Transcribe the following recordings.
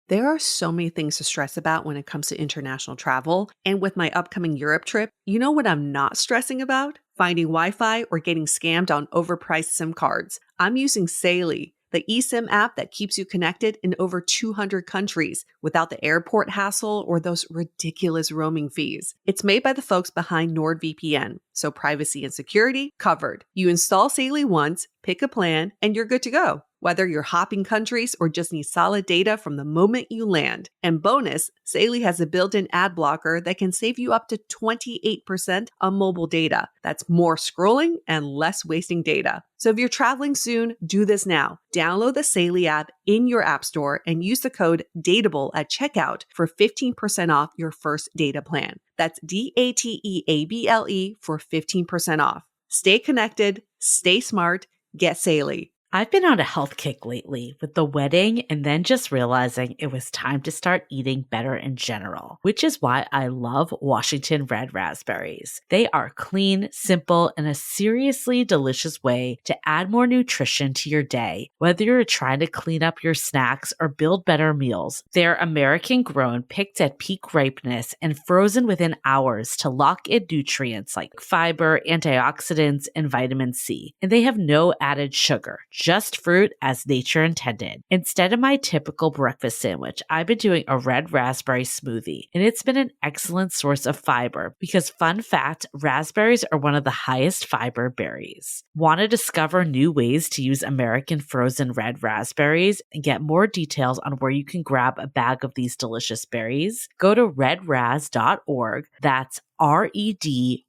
There are so many things to stress about when it comes to international travel. And with my upcoming Europe trip, you know what I'm not stressing about? Finding Wi-Fi or getting scammed on overpriced SIM cards. I'm using Saily, the eSIM app that keeps you connected in over 200 countries without the airport hassle or those ridiculous roaming fees. It's made by the folks behind NordVPN, so privacy and security covered. You install Saily once, pick a plan, and you're good to go. Whether you're hopping countries or just need solid data from the moment you land. And bonus, Saily has a built-in ad blocker that can save you up to 28% on mobile data. That's more scrolling and less wasting data. So if you're traveling soon, do this now. Download the Saily app in your app store and use the code DATEABLE at checkout for 15% off your first data plan. That's DATEABLE for 15% off. Stay connected, stay smart, get Saily. I've been on a health kick lately with the wedding and then just realizing it was time to start eating better in general, which is why I love Washington red raspberries. They are clean, simple, and a seriously delicious way to add more nutrition to your day, whether you're trying to clean up your snacks or build better meals. They're American grown, picked at peak ripeness, and frozen within hours to lock in nutrients like fiber, antioxidants, and vitamin C. And they have no added sugar. Just fruit as nature intended. Instead of my typical breakfast sandwich, I've been doing a red raspberry smoothie, and it's been an excellent source of fiber because, fun fact, raspberries are one of the highest fiber berries. Want to discover new ways to use American frozen red raspberries and get more details on where you can grab a bag of these delicious berries? Go to redraz.org. That's REDRAZZ.org.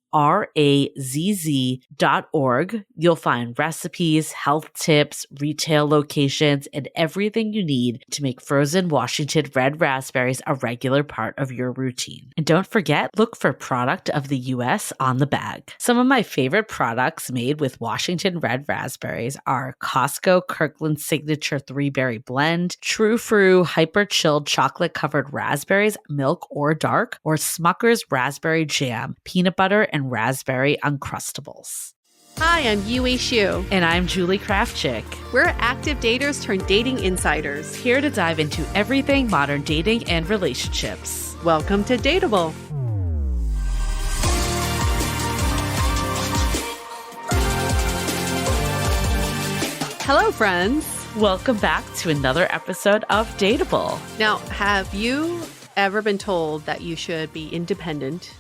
You'll find recipes, health tips, retail locations, and everything you need to make frozen Washington red raspberries a regular part of your routine. And don't forget, look for Product of the U.S. on the bag. Some of my favorite products made with Washington red raspberries are Costco Kirkland Signature 3-Berry Blend, True Fruit Hyper Chilled Chocolate Covered Raspberries, milk or dark, or Smucker's Raspberry Jam, peanut butter, and raspberry Uncrustables. Hi, I'm Yui Shu. And I'm Julie Krafchick. We're active daters turned dating insiders. Here to dive into everything modern dating and relationships. Welcome to Dateable. Hello, friends. Welcome back to another episode of Dateable. Now, have you ever been told that you should be independent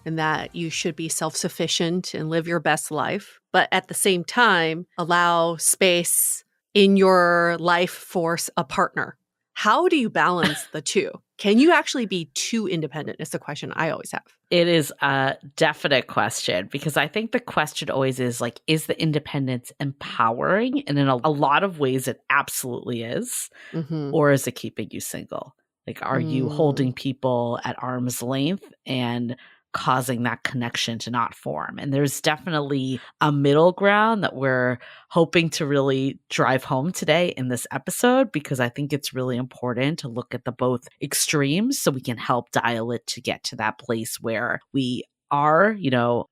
and that you should be self-sufficient and live your best life, but at the same time, allow space in your life for a partner? How do you balance the two? Can you actually be too independent is the question I always have. It is a definite question because I think the question always is like, is the independence empowering? And in a lot of ways, it absolutely is. Mm-hmm. Or is it keeping you single? Like, are you holding people at arm's length and causing that connection to not form? And there's definitely a middle ground that we're hoping to really drive home today in this episode, because I think it's really important to look at the both extremes so we can help dial it to get to that place where we are,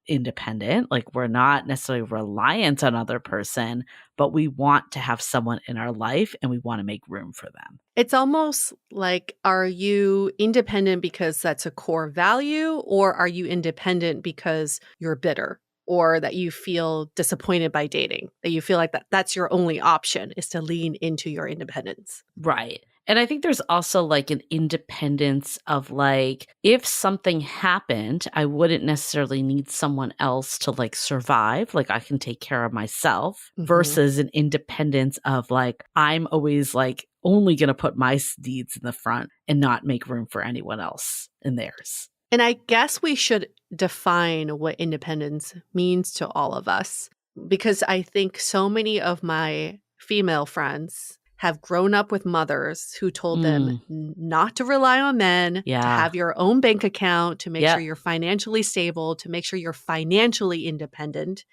independent. Like, we're not necessarily reliant on another person, but we want to have someone in our life and we want to make room for them. It's almost like, are you independent because that's a core value, or are you independent because you're bitter or that you feel disappointed by dating, that you feel like that's your only option is to lean into your independence? Right. And I think there's also like an independence of like, if something happened, I wouldn't necessarily need someone else to like survive. Like, I can take care of myself, versus an independence of like, I'm always like only going to put my needs in the front and not make room for anyone else in theirs. And I guess we should define what independence means to all of us, because I think so many of my female friends have grown up with mothers who told them not to rely on men, to have your own bank account, to make sure you're financially stable, to make sure you're financially independent,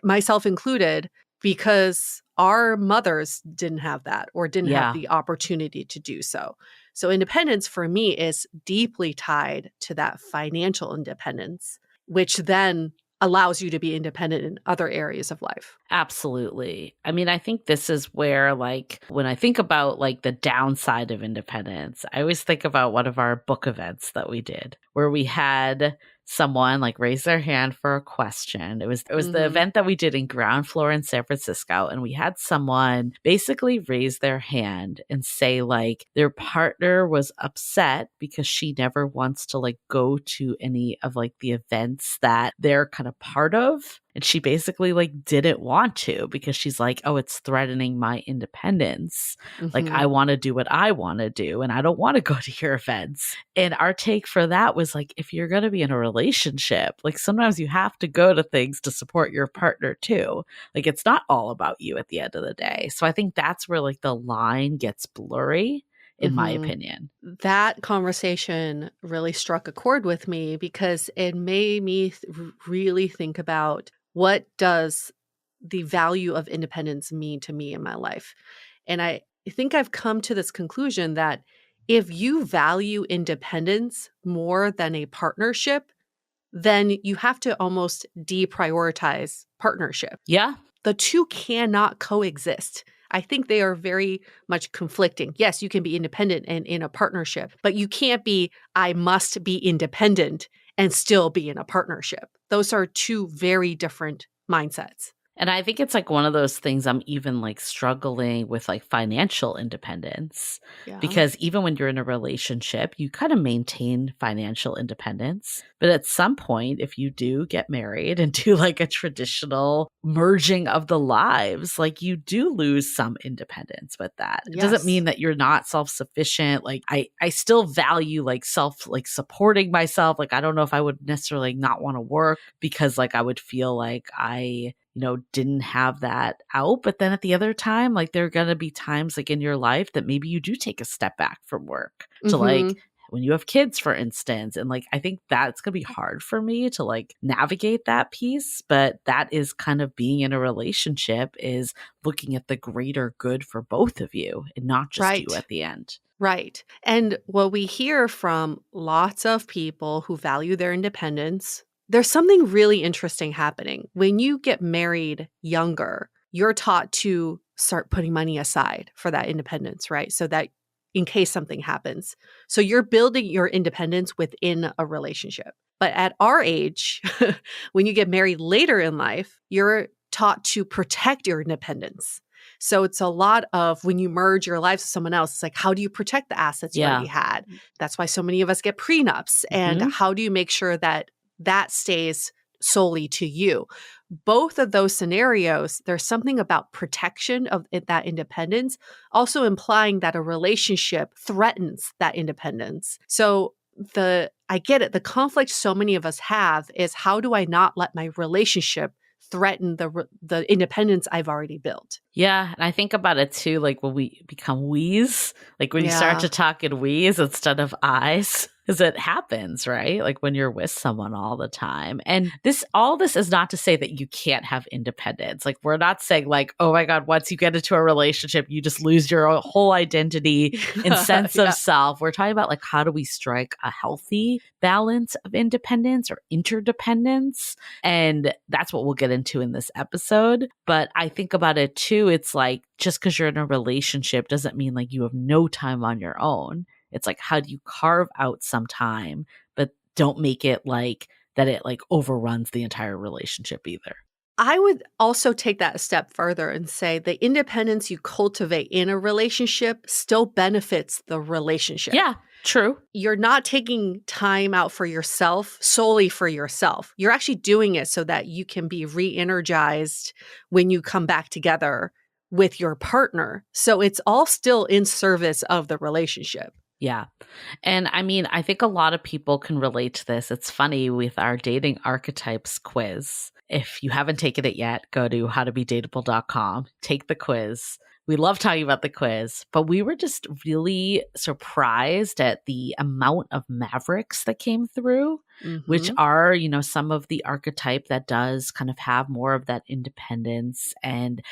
myself included, because our mothers didn't have that or didn't have the opportunity to do so. So independence for me is deeply tied to that financial independence, which then allows you to be independent in other areas of life. Absolutely. I mean, I think this is where, like, when I think about like the downside of independence, I always think about one of our book events that we did where we had someone like raise their hand for a question. It was the Mhm. event that we did in ground floor in San Francisco, and we had someone basically raise their hand and say like their partner was upset because she never wants to like go to any of like the events that they're kind of part of. And she basically like didn't want to because she's like, oh, it's threatening my independence. Like, I Mhm. want to do what I want to do and I don't want to go to your events. And our take for that was like, if you're going to be in a relationship, like sometimes you have to go to things to support your partner too. Like, it's not all about you at the end of the day. So I think that's where like the line gets blurry, in my Mhm. opinion. That conversation really struck a chord with me because it made me really think about what does the value of independence mean to me in my life. And I think I've come to this conclusion that if you value independence more than a partnership, then you have to almost deprioritize partnership. Yeah. The two cannot coexist. I think they are very much conflicting. Yes, you can be independent and in a partnership, but you can't be, I must be independent and still be in a partnership. Those are two very different mindsets. And I think it's like one of those things I'm even like struggling with like financial independence Yeah. because even when you're in a relationship, you kind of maintain financial independence. But at some point, if you do get married and do like a traditional merging of the lives, like you do lose some independence with that. It doesn't Yes. mean that you're not self-sufficient. Like I still value like self like supporting myself. Like I don't know if I would necessarily not want to work because like I would feel like I didn't have that out. But then at the other time, like there are going to be times like in your life that maybe you do take a step back from work to like Mhm. when you have kids, for instance. And like, I think that's going to be hard for me to like navigate that piece. But that is kind of being in a relationship is looking at the greater good for both of you and not just you Right. at the end. Right. And what we hear from lots of people who value their independence, there's something really interesting happening. When you get married younger, you're taught to start putting money aside for that independence, right? So that in case something happens. So you're building your independence within a relationship. But at our age, when you get married later in life, you're taught to protect your independence. So it's a lot of when you merge your lives with someone else, it's like, how do you protect the assets you already Yeah. had? That's why so many of us get prenups. And Hmm. how do you make sure that that stays solely to you? Both of those scenarios, there's something about protection of that independence, also implying that a relationship threatens that independence. So I get it. The conflict so many of us have is how do I not let my relationship threaten the independence I've already built? Yeah, and I think about it too, like when we become we's, like when you start Yeah. to talk in we's instead of I's, because it happens, right? Like when you're with someone all the time. And all this is not to say that you can't have independence. Like we're not saying like, oh my God, once you get into a relationship, you just lose your whole identity and sense of Yeah. self. We're talking about like how do we strike a healthy balance of independence or interdependence, and that's what we'll get into in this episode. But I think about it too. It's like just because you're in a relationship doesn't mean like you have no time on your own. It's like, how do you carve out some time, but don't make it like that it like overruns the entire relationship either. I would also take that a step further and say the independence you cultivate in a relationship still benefits the relationship. Yeah, true. You're not taking time out for yourself solely for yourself. You're actually doing it so that you can be re-energized when you come back together with your partner. So it's all still in service of the relationship. Yeah. And I mean, I think a lot of people can relate to this. It's funny with our dating archetypes quiz. If you haven't taken it yet, go to howtobedateable.com, take the quiz. We love talking about the quiz, but we were just really surprised at the amount of mavericks that came through, which Mhm. are, some of the archetype that does kind of have more of that independence. And,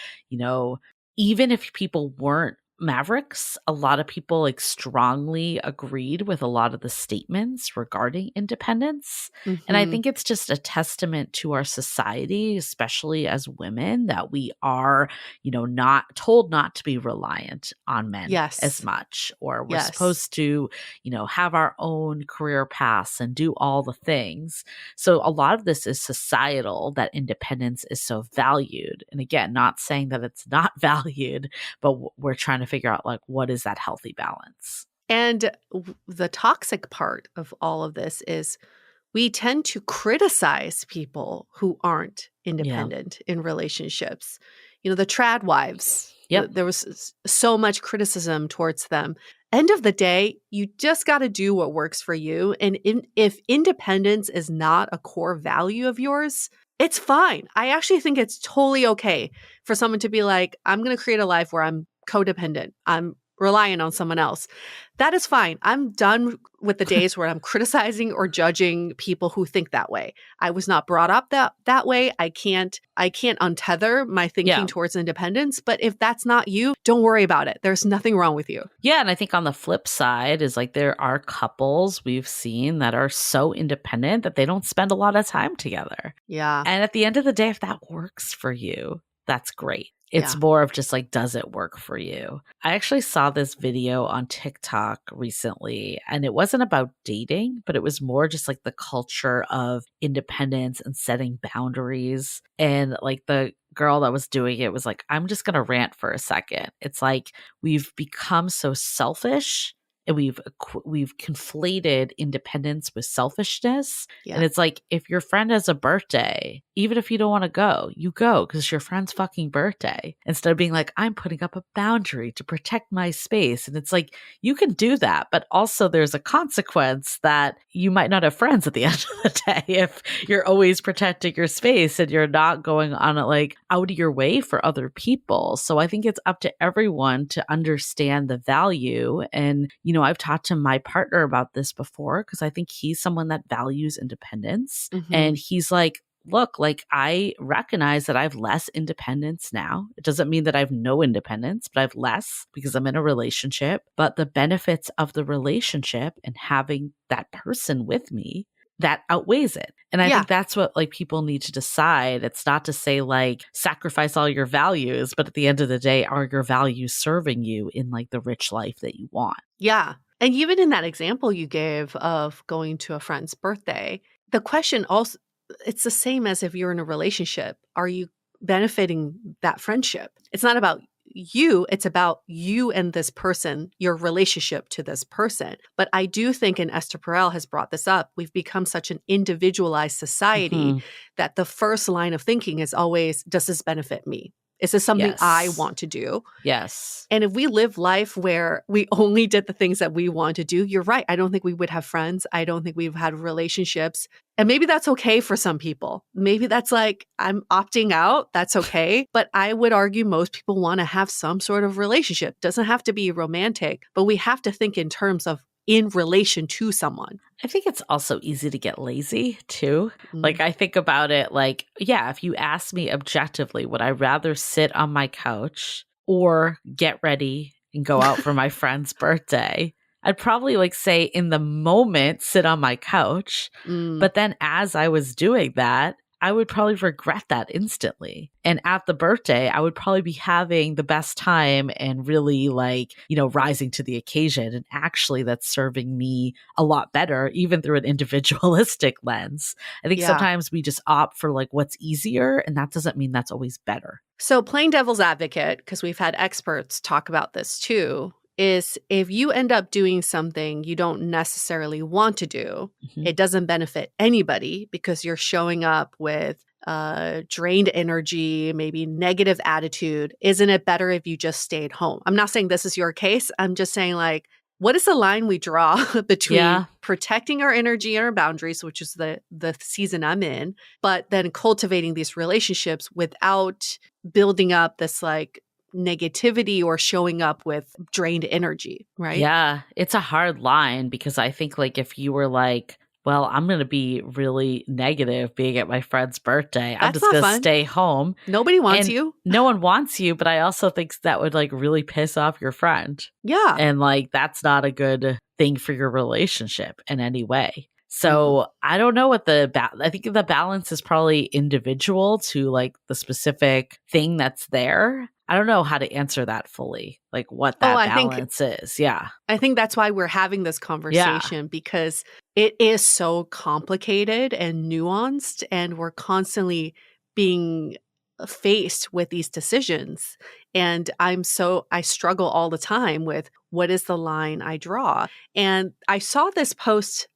even if people weren't Mavericks, a lot of people like strongly agreed with a lot of the statements regarding independence. And I Hmm. think it's just a testament to our society, especially as women, that we are, not told not to be reliant on men as Yes. much, or we're Yes. supposed to, have our own career paths and do all the things. So a lot of this is societal, that independence is so valued. And again, not saying that it's not valued, but we're trying to figure out like what is that healthy balance. And the toxic part of all of this is we tend to criticize people who aren't Yeah. independent in relationships. The trad wives, Yep. there was so much criticism towards them. End of the day, you just got to do what works for you. And if independence is not a core value of yours, it's fine. I actually think it's totally okay for someone to be like, I'm going to create a life where I'm codependent. I'm relying on someone else. That is fine. I'm done with the days where I'm criticizing or judging people who think that way. I was not brought up that way. I can't untether my thinking Yeah. towards independence, but if that's not you, don't worry about it. There's nothing wrong with you. Yeah. And I think on the flip side is like there are couples we've seen that are so independent that they don't spend a lot of time together. Yeah. And at the end of the day, if that works for you, that's great. It's Yeah. more of just like, does it work for you? I actually saw this video on TikTok recently, and it wasn't about dating, but it was more just like the culture of independence and setting boundaries. And like the girl that was doing it was like, I'm just going to rant for a second. It's like we've become so selfish, and we've conflated independence with selfishness. Yeah. And it's like, if your friend has a birthday, even if you don't want to go, you go because it's your friend's fucking birthday, instead of being like, I'm putting up a boundary to protect my space. And it's like, you can do that, but also there's a consequence that you might not have friends at the end of the day if you're always protecting your space and you're not going on it like out of your way for other people. So I think it's up to everyone to understand the value. And, I've talked to my partner about this before because I think he's someone that values independence. Hmm. And he's like, look, like I recognize that I have less independence now. It doesn't mean that I have no independence, but I have less because I'm in a relationship. But the benefits of the relationship and having that person with me, that outweighs it. And I Yeah. think that's what like people need to decide. It's not to say like sacrifice all your values, but at the end of the day, are your values serving you in like the rich life that you want? Yeah. And even in that example you gave of going to a friend's birthday, the question also, it's the same as if you're in a relationship. Are you benefiting that friendship? It's not about you, it's about you and this person, your relationship to this person. But I do think, and Esther Perel has brought this up, we've become such an individualized society Hmm. that the first line of thinking is always, does this benefit me? Is this something I Yes. want to do? Yes. And if we live life where we only did the things that we want to do, you're right. I don't think we would have friends. I don't think we've had relationships. And maybe that's okay for some people. Maybe that's like, I'm opting out. That's okay. But I would argue most people want to have some sort of relationship. Doesn't have to be romantic, but we have to think in terms of in relation to someone. I think it's also easy to get lazy too. Mm. Like, I think about it like, yeah, if you ask me objectively, would I rather sit on my couch or get ready and go out for my friend's birthday? I'd probably like say in the moment, sit on my couch. Mm. But then as I was doing that, I would probably regret that instantly. And at the birthday, I would probably be having the best time and really like, rising to the occasion. And actually, that's serving me a lot better, even through an individualistic lens. I think Yeah. sometimes we just opt for like what's easier, and that doesn't mean that's always better. So, playing devil's advocate, because we've had experts talk about this too, is if you end up doing something you don't necessarily want to do, Mhm. it doesn't benefit anybody because you're showing up with drained energy, maybe negative attitude. Isn't it better if you just stayed home? I'm not saying this is your case. I'm just saying, like, what is the line we draw between Yeah. protecting our energy and our boundaries, which is the season I'm in, but then cultivating these relationships without building up this like negativity or showing up with drained energy, right? Yeah, it's a hard line because I think like if you were like, well, I'm going to be really negative being at my friend's birthday. I'm That's just not going to fun. stay home. Nobody wants And you. no one wants you, but I also think that would like really piss off your friend. Yeah. And like that's not a good thing for your relationship in any way. Mm. So I don't know what I think the balance is probably individual to like the specific thing that's there. I don't know how to answer that fully, like what Oh, that balance is. Yeah. I think that's why we're having this Yeah. conversation, because it is so complicated and nuanced, and we're constantly being faced with these decisions. And I struggle all the time with what is the line I draw. And I saw this post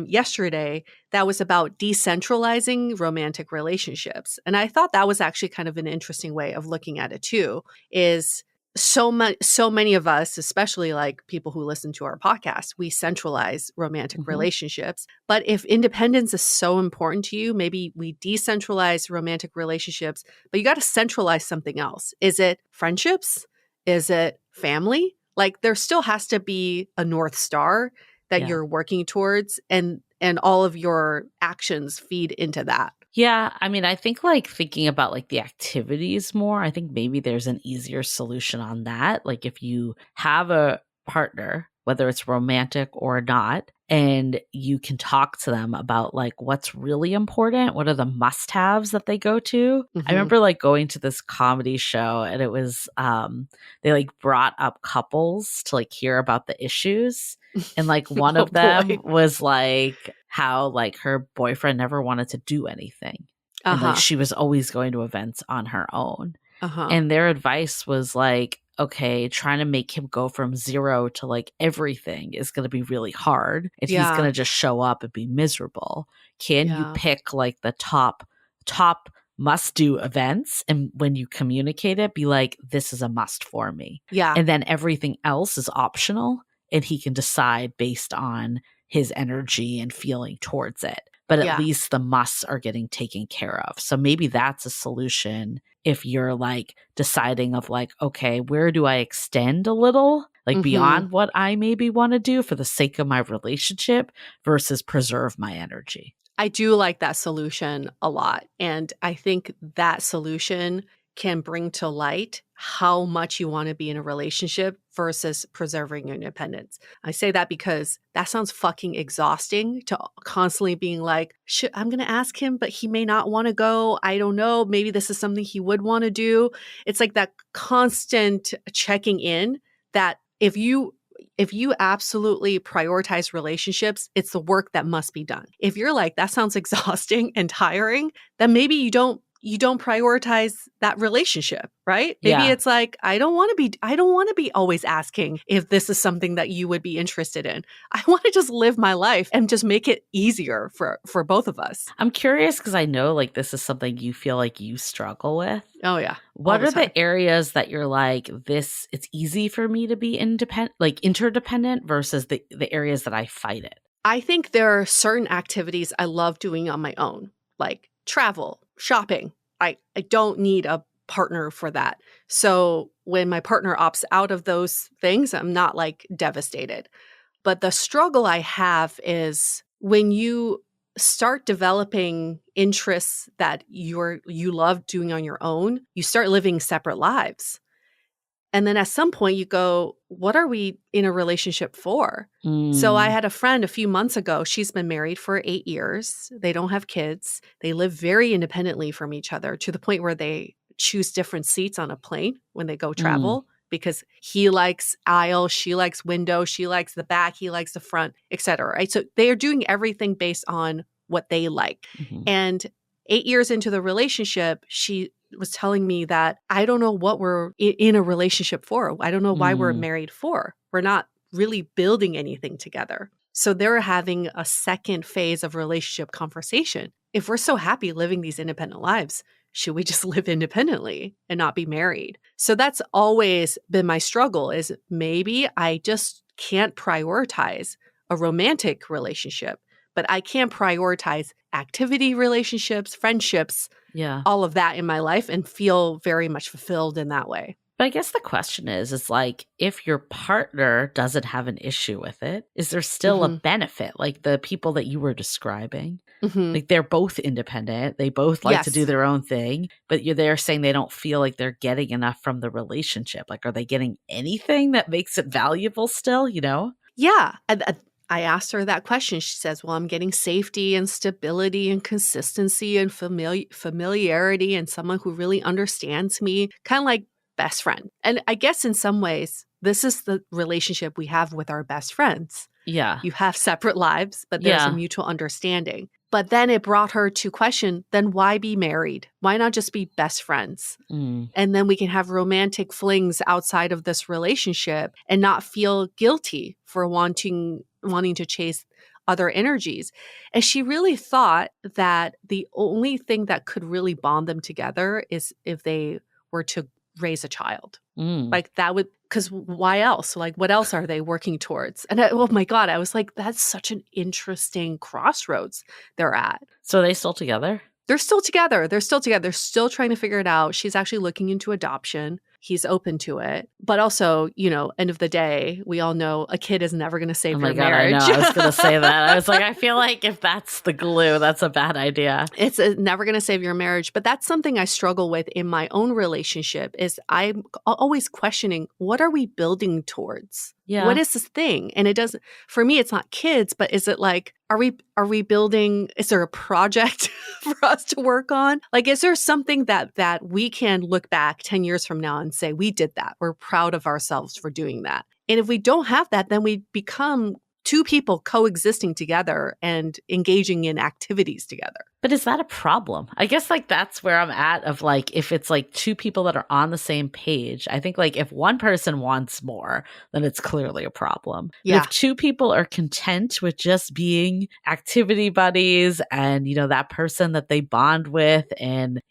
yesterday that was about decentralizing romantic relationships. And I thought that was actually kind of an interesting way of looking at it too, is so many of us, especially like people who listen to our podcast, we centralize romantic Hmm. relationships. But if independence is so important to you, maybe we decentralize romantic relationships, but you got to centralize something else. Is it friendships? Is it family? Like there still has to be a North Star that Yeah. you're working towards, and all of your actions feed into that. Yeah, I mean, I think like thinking about like the activities more, I think maybe there's an easier solution on that. Like if you have a partner, whether it's romantic or not, and you can talk to them about like what's really important, what are the must-haves that they go to. I Hmm. remember like going to this comedy show and it was they like brought up couples to like hear about the issues. And like one Oh of them boy. was like how like her boyfriend never wanted to do anything. Uh And like huh. she was always going to events on her own. Uh huh. And their advice was like, okay, trying to make him go from zero to like everything is going to be really hard. And he's going Yeah. to just show up and be miserable. Can you Yeah. pick like the top must do events? And when you communicate it, be like, this is a must for me. Yeah. And then everything else is optional. And he can decide based on his energy and feeling towards it. But at Yeah. least the musts are getting taken care of. So maybe that's a solution if you're like deciding of like, okay, where do I extend a little, like Mhm. beyond what I maybe want to do for the sake of my relationship versus preserve my energy. I do like that solution a lot, and I think that solution can bring to light how much you wanna be in a relationship versus preserving your independence. I say that because that sounds fucking exhausting to constantly being like, "Should I'm gonna ask him, but he may not wanna go. I don't know. Maybe this is something he would wanna do." It's like that constant checking in that if you absolutely prioritize relationships, it's the work that must be done. If you're like, that sounds exhausting and tiring, then maybe you don't prioritize that relationship, right? Maybe Yeah. it's like, I don't want to be always asking if this is something that you would be interested in. I want to just live my life and just make it easier for both of us. I'm curious because I know like this is something you feel like you struggle with. Oh yeah, all What the are time. the areas that you're like, this, it's easy for me to be independent, like interdependent versus the areas that I fight it? I think there are certain activities I love doing on my own, like travel, shopping. I don't need a partner for that. So when my partner opts out of those things, I'm not like devastated. But the struggle I have is when you start developing interests that you love doing on your own, you start living separate lives. And then at some point you go, what are we in a relationship for? So I Mm, had a friend a few months ago. She's been married for 8 years. They don't have kids. They live very independently from each other to the point where they choose different seats on a plane when they go mm, travel because he likes aisle, she likes window, she likes the back, he likes the front, etc. Right? So they are doing everything based on what they like. mhm. And 8 years into the relationship, she was telling me that I don't know what we're in a relationship for. I don't know why we're Mm, married for. We're not really building anything together. So they're having a second phase of relationship conversation. If we're so happy living these independent lives, should we just live independently and not be married? So that's always been my struggle, is maybe I just can't prioritize a romantic relationship, but I can prioritize activity relationships, friendships, yeah. all of that in my life and feel very much fulfilled in that way. But I guess the question is like, if your partner doesn't have an issue with it, is there still a Hmm. benefit? Like the people that you were describing, Hmm. like they're both independent. They both like to do Yes. their own thing, but you're there saying they don't feel like they're getting enough from the relationship. Like, are they getting anything that makes it valuable still, you know? Yeah. I asked her that question. She says, well, I'm getting safety and stability and consistency and familiarity and someone who really understands me, kind of like best friend. And I guess in some ways, this is the relationship we have with our best friends. Yeah. You have separate lives, but there's a Yeah. mutual understanding. But then it brought her to question, then why be married? Why not just be best friends? Mm. And then we can have romantic flings outside of this relationship and not feel guilty for wanting to chase other energies. And she really thought that the only thing that could really bond them together is if they were to raise a child. Mm. Like that would, because why else? Like, what else are they working towards? And oh my God, I was like, that's such an interesting crossroads they're at. So are they still together? They're still together. They're still together. They're still trying to figure it out. She's actually looking into adoption. He's open to it. But also, end of the day, we all know a kid is never going to Oh save my your God, I know. marriage. I was going to say that. I was like, I feel like if that's the glue, that's a bad idea. It's never going to save your marriage. But that's something I struggle with in my own relationship is I'm always questioning, what are we building towards? Yeah. What is this thing? And it doesn't, for me, it's not kids, but is it like, are we building, is there a project for us to work on? Like, is there something that we can look back 10 years from now and say, we did that. We're proud of ourselves for doing that. And if we don't have that, then we become two people coexisting together and engaging in activities together. But is that a problem? I guess like that's where I'm at of like, if it's like two people that are on the same page, I think like if one person wants more, then it's clearly a problem. But Yeah. if two people are content with just being activity buddies and, that person that they bond with and,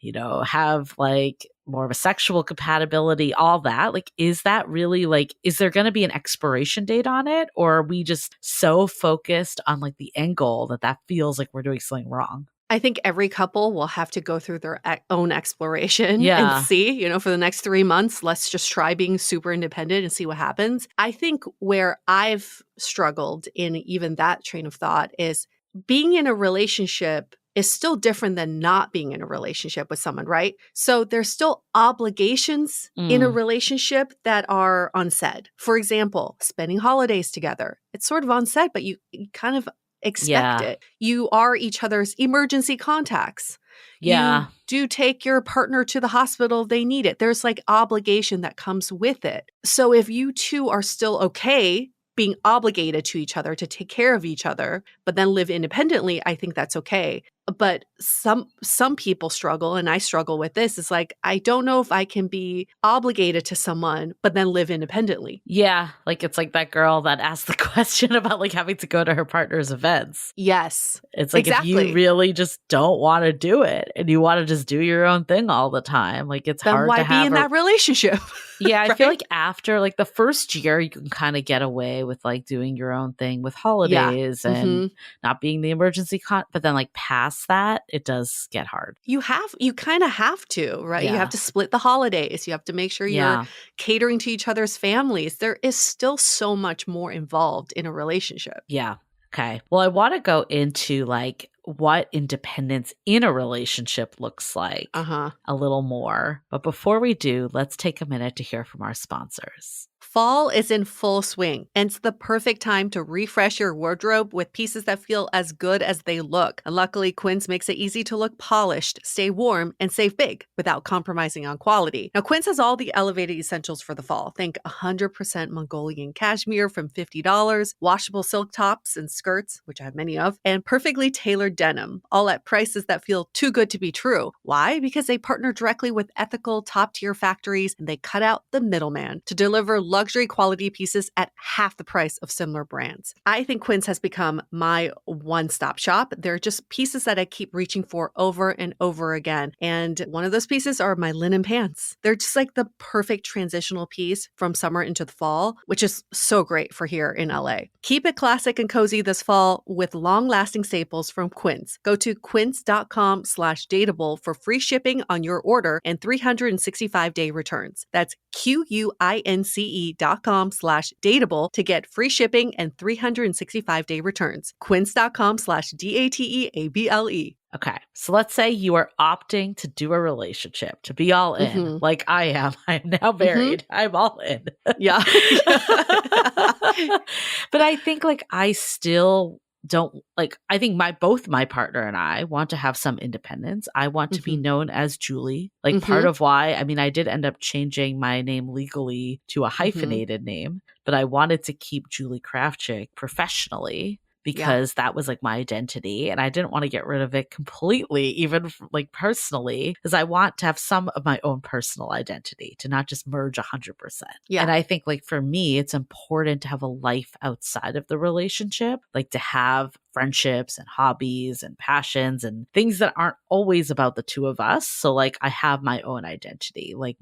have like more of a sexual compatibility, all that, like, is that really like, is there going to be an expiration date on it? Or are we just so focused on like the end goal that feels like we're doing something wrong? I think every couple will have to go through their own exploration and Yeah. see, for the next 3 months, let's just try being super independent and see what happens. I think where I've struggled in even that train of thought is being in a relationship is still different than not being in a relationship with someone, right? So there's still obligations in a relationship that are unsaid. For example, spending holidays together. It's sort of unsaid, but you kind of expect it. You are each other's emergency contacts. Yeah. You do take your partner to the hospital if they need it. There's like obligation that comes with it. So if you two are still okay being obligated to each other to take care of each other, but then live independently, I think that's okay. But some people struggle, and I struggle with this. It's like, I don't know if I can be obligated to someone, but then live independently. Yeah, like it's like that girl that asked the question about like having to go to her partner's events. Yes. It's like exactly. if you really just don't want to do it and you want to just do your own thing all the time, like it's then hard why to have be in that relationship? Yeah, I right? feel like after like the first year, you can kind of get away with like doing your own thing with holidays and not being the emergency but then like past that, it does get hard. You kind of have to, right? Yeah. You have to split the holidays. You have to make sure you're catering to each other's families. There is still so much more involved in a relationship. Yeah. Okay. Well, I want to go into like what independence in a relationship looks like a little more. But before we do, let's take a minute to hear from our sponsors. Fall is in full swing, and it's the perfect time to refresh your wardrobe with pieces that feel as good as they look. And luckily, Quince makes it easy to look polished, stay warm, and save big without compromising on quality. Now, Quince has all the elevated essentials for the fall. Think 100% Mongolian cashmere from $50, washable silk tops and skirts, which I have many of, and perfectly tailored denim, all at prices that feel too good to be true. Why? Because they partner directly with ethical top-tier factories, and they cut out the middleman to deliver luxury luxury quality pieces at half the price of similar brands. I think Quince has become my one-stop shop. They're just pieces that I keep reaching for over and over again. And one of those pieces are my linen pants. They're just like the perfect transitional piece from summer into the fall, which is so great for here in LA. Keep it classic and cozy this fall with long-lasting staples from Quince. Go to quince.com/dateable for free shipping on your order and 365-day returns. That's QUINCE.com/dateable to get free shipping and 365-day returns. Quince.com/DATEABLE. Okay, so let's say you are opting to do a relationship, to be all in, Mm-hmm. like I am. I am now Mm-hmm. married. I'm all in. Yeah. But I think like I still don't like I think both my partner and I want to have some independence. I want to be Mm-hmm. known as Julie. Like part Mm-hmm. of why, I mean, I did end up changing my name legally to a Mm-hmm. hyphenated name, but I wanted to keep Julie Kraftchick professionally Yeah. because that was like my identity and I didn't want to get rid of it completely, even like personally, because I want to have some of my own personal identity to not just merge 100%. And Yeah. I think like for me, it's important to have a life outside of the relationship, like to have friendships and hobbies and passions and things that aren't always about the two of us. So like I have my own identity. Like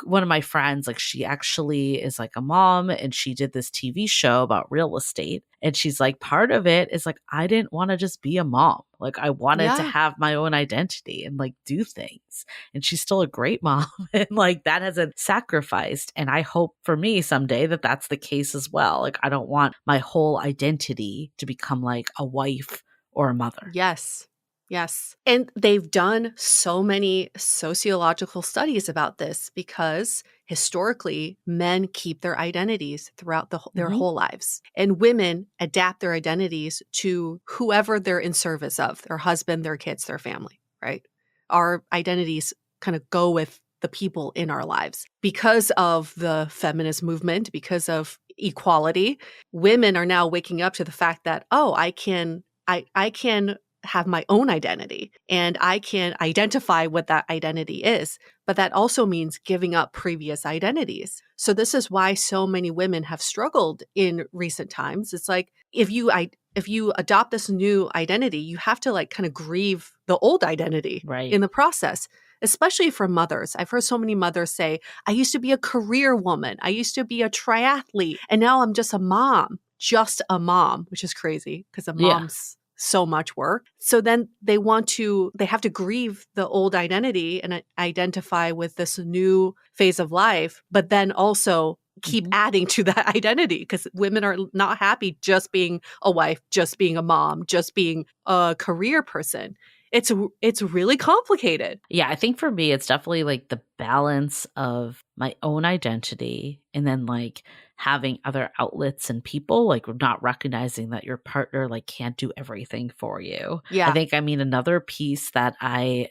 one of my friends, like she actually is like a mom and she did this TV show about real estate. And she's like, part of it is like, I didn't want to just be a mom. Like I wanted to Yeah. have my own identity and like do things. And she's still a great mom. And like that hasn't sacrificed. And I hope for me someday that that's the case as well. Like I don't want my whole identity to become like a wife or a mother. Yes. Yes. And they've done so many sociological studies about this because historically, men keep their identities throughout their Mhm. whole lives. And women adapt their identities to whoever they're in service of, their husband, their kids, their family, right? Our identities kind of go with the people in our lives. Because of the feminist movement, because of equality, women are now waking up to the fact that, oh, I can have my own identity and I can identify what that identity is. But that also means giving up previous identities. So this is why so many women have struggled in recent times. It's like if you adopt this new identity, you have to like kind of grieve the old identity Right. in the process, especially for mothers. I've heard so many mothers say, I used to be a career woman. I used to be a triathlete. And now I'm just a mom, which is crazy because a Yeah. mom's so much work. So then they have to grieve the old identity and identify with this new phase of life, but then also keep Mhm. adding to that identity because women are not happy just being a wife, just being a mom, just being a career person. It's really complicated. Yeah, I think for me, it's definitely like the balance of my own identity and then like having other outlets and people, like not recognizing that your partner like can't do everything for you. I Yeah. think, I mean, another piece that I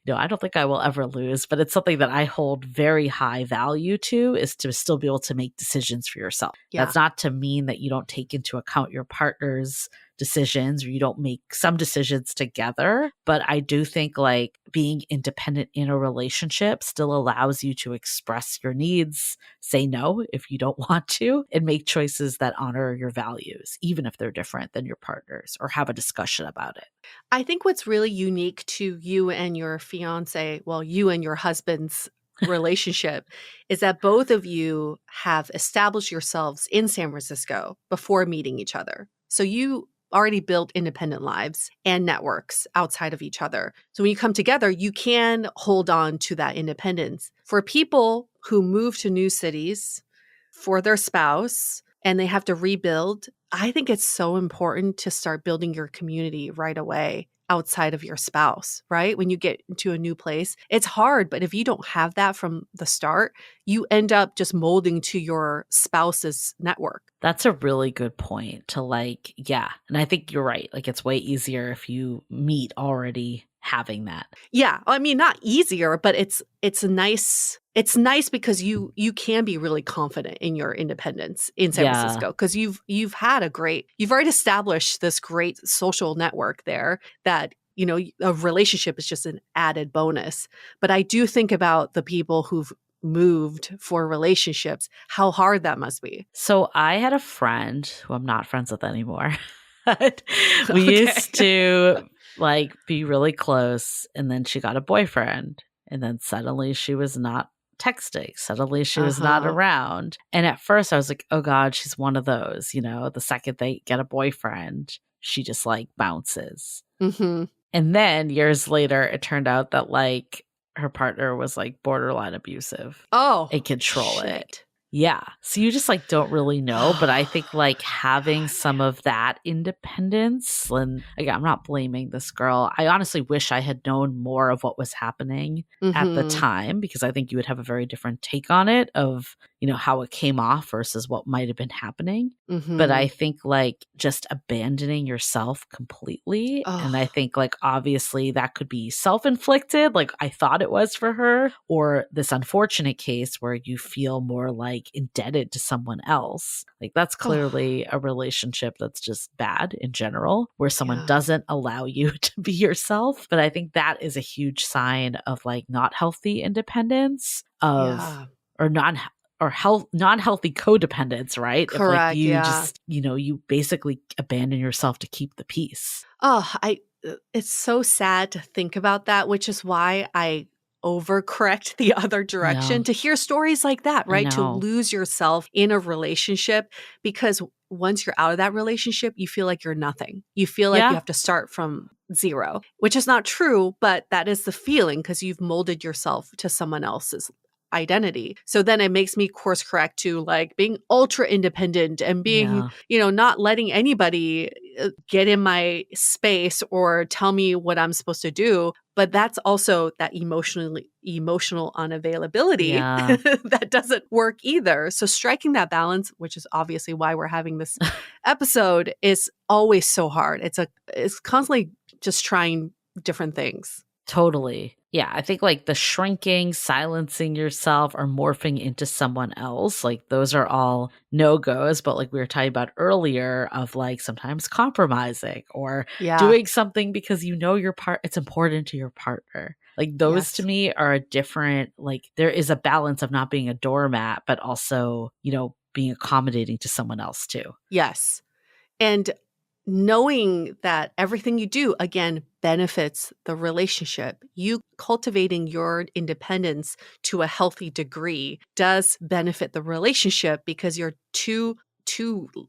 don't think I will ever lose, but it's something that I hold very high value to is to still be able to make decisions for yourself. Yeah. That's not to mean that you don't take into account your partner's decisions or you don't make some decisions together. But I do think like being independent in a relationship still allows you to express your needs, say no if you don't want to, and make choices that honor your values, even if they're different than your partner's, or have a discussion about it. I think what's really unique to you and your fiance, well, you and your husband's relationship is that both of you have established yourselves in San Francisco before meeting each other. So you already built independent lives and networks outside of each other. So when you come together, you can hold on to that independence. For people who move to new cities for their spouse and they have to rebuild, I think it's so important to start building your community right away outside of your spouse, right? When you get into a new place, it's hard, but if you don't have that from the start, you end up just molding to your spouse's network. That's a really good point to like, yeah. And I think you're right. Like, it's way easier if you meet already having that. Yeah, I mean not easier, but it's nice. It's nice because you can be really confident in your independence in San Yeah. Francisco because you've already established this great social network there that a relationship is just an added bonus. But I do think about the people who've moved for relationships. How hard that must be. So I had a friend who I'm not friends with anymore. But we Okay. used to like be really close, and then she got a boyfriend, and then suddenly she was not texting. Suddenly she was not Uh-huh. around. And at first I was like, oh God, she's one of those, you know, the second they get a boyfriend, she just like bounces. Mm-hmm. And then years later, it turned out that like her partner was like borderline abusive Oh, and controlling. shit. Yeah. So you just like don't really know. But I think like having God. some of that independence, and again, I'm not blaming this girl. I honestly wish I had known more of what was happening at the Mm-hmm. time, because I think you would have a very different take on it of, you know, how it came off versus what might have been happening. But Mm-hmm. I think like just abandoning yourself completely. And I Oh, think like obviously that could be self inflicted, like I thought it was for her, or this unfortunate case where you feel more like indebted to someone else. Like that's oh, clearly a relationship that's just bad in general, where someone yeah. doesn't allow you to be yourself. But I think that is a huge sign of like not healthy independence of, Yeah. or non-healthy codependence, right? If like Correct. you Yeah. just, you know, you basically abandon yourself to keep the peace. Oh, it's so sad to think about that, which is why I overcorrect the other Yeah, direction to hear stories like that, I right? To know. lose yourself in a relationship because once you're out of that relationship, you feel like you're nothing. You feel like you Yeah, have to start from zero, which is not true, but that is the feeling because you've molded yourself to someone else's identity. So then it makes me course correct to like being ultra independent and being, yeah, not letting anybody get in my space or tell me what I'm supposed to do. But that's also that emotional unavailability yeah. that doesn't work either. So striking that balance, which is obviously why we're having this episode, is always so hard. It's constantly just trying different things. Totally. Yeah, I think like the shrinking, silencing yourself, or morphing into someone else, like those are all no goes. But like we were talking about earlier, of like sometimes compromising or Yeah. doing something because you know it's important to your partner. Like those to Yes. me are a different, like there is a balance of not being a doormat, but also, you know, being accommodating to someone else too. Yes. And knowing that everything you do, again, benefits the relationship. You cultivating your independence to a healthy degree does benefit the relationship because you're two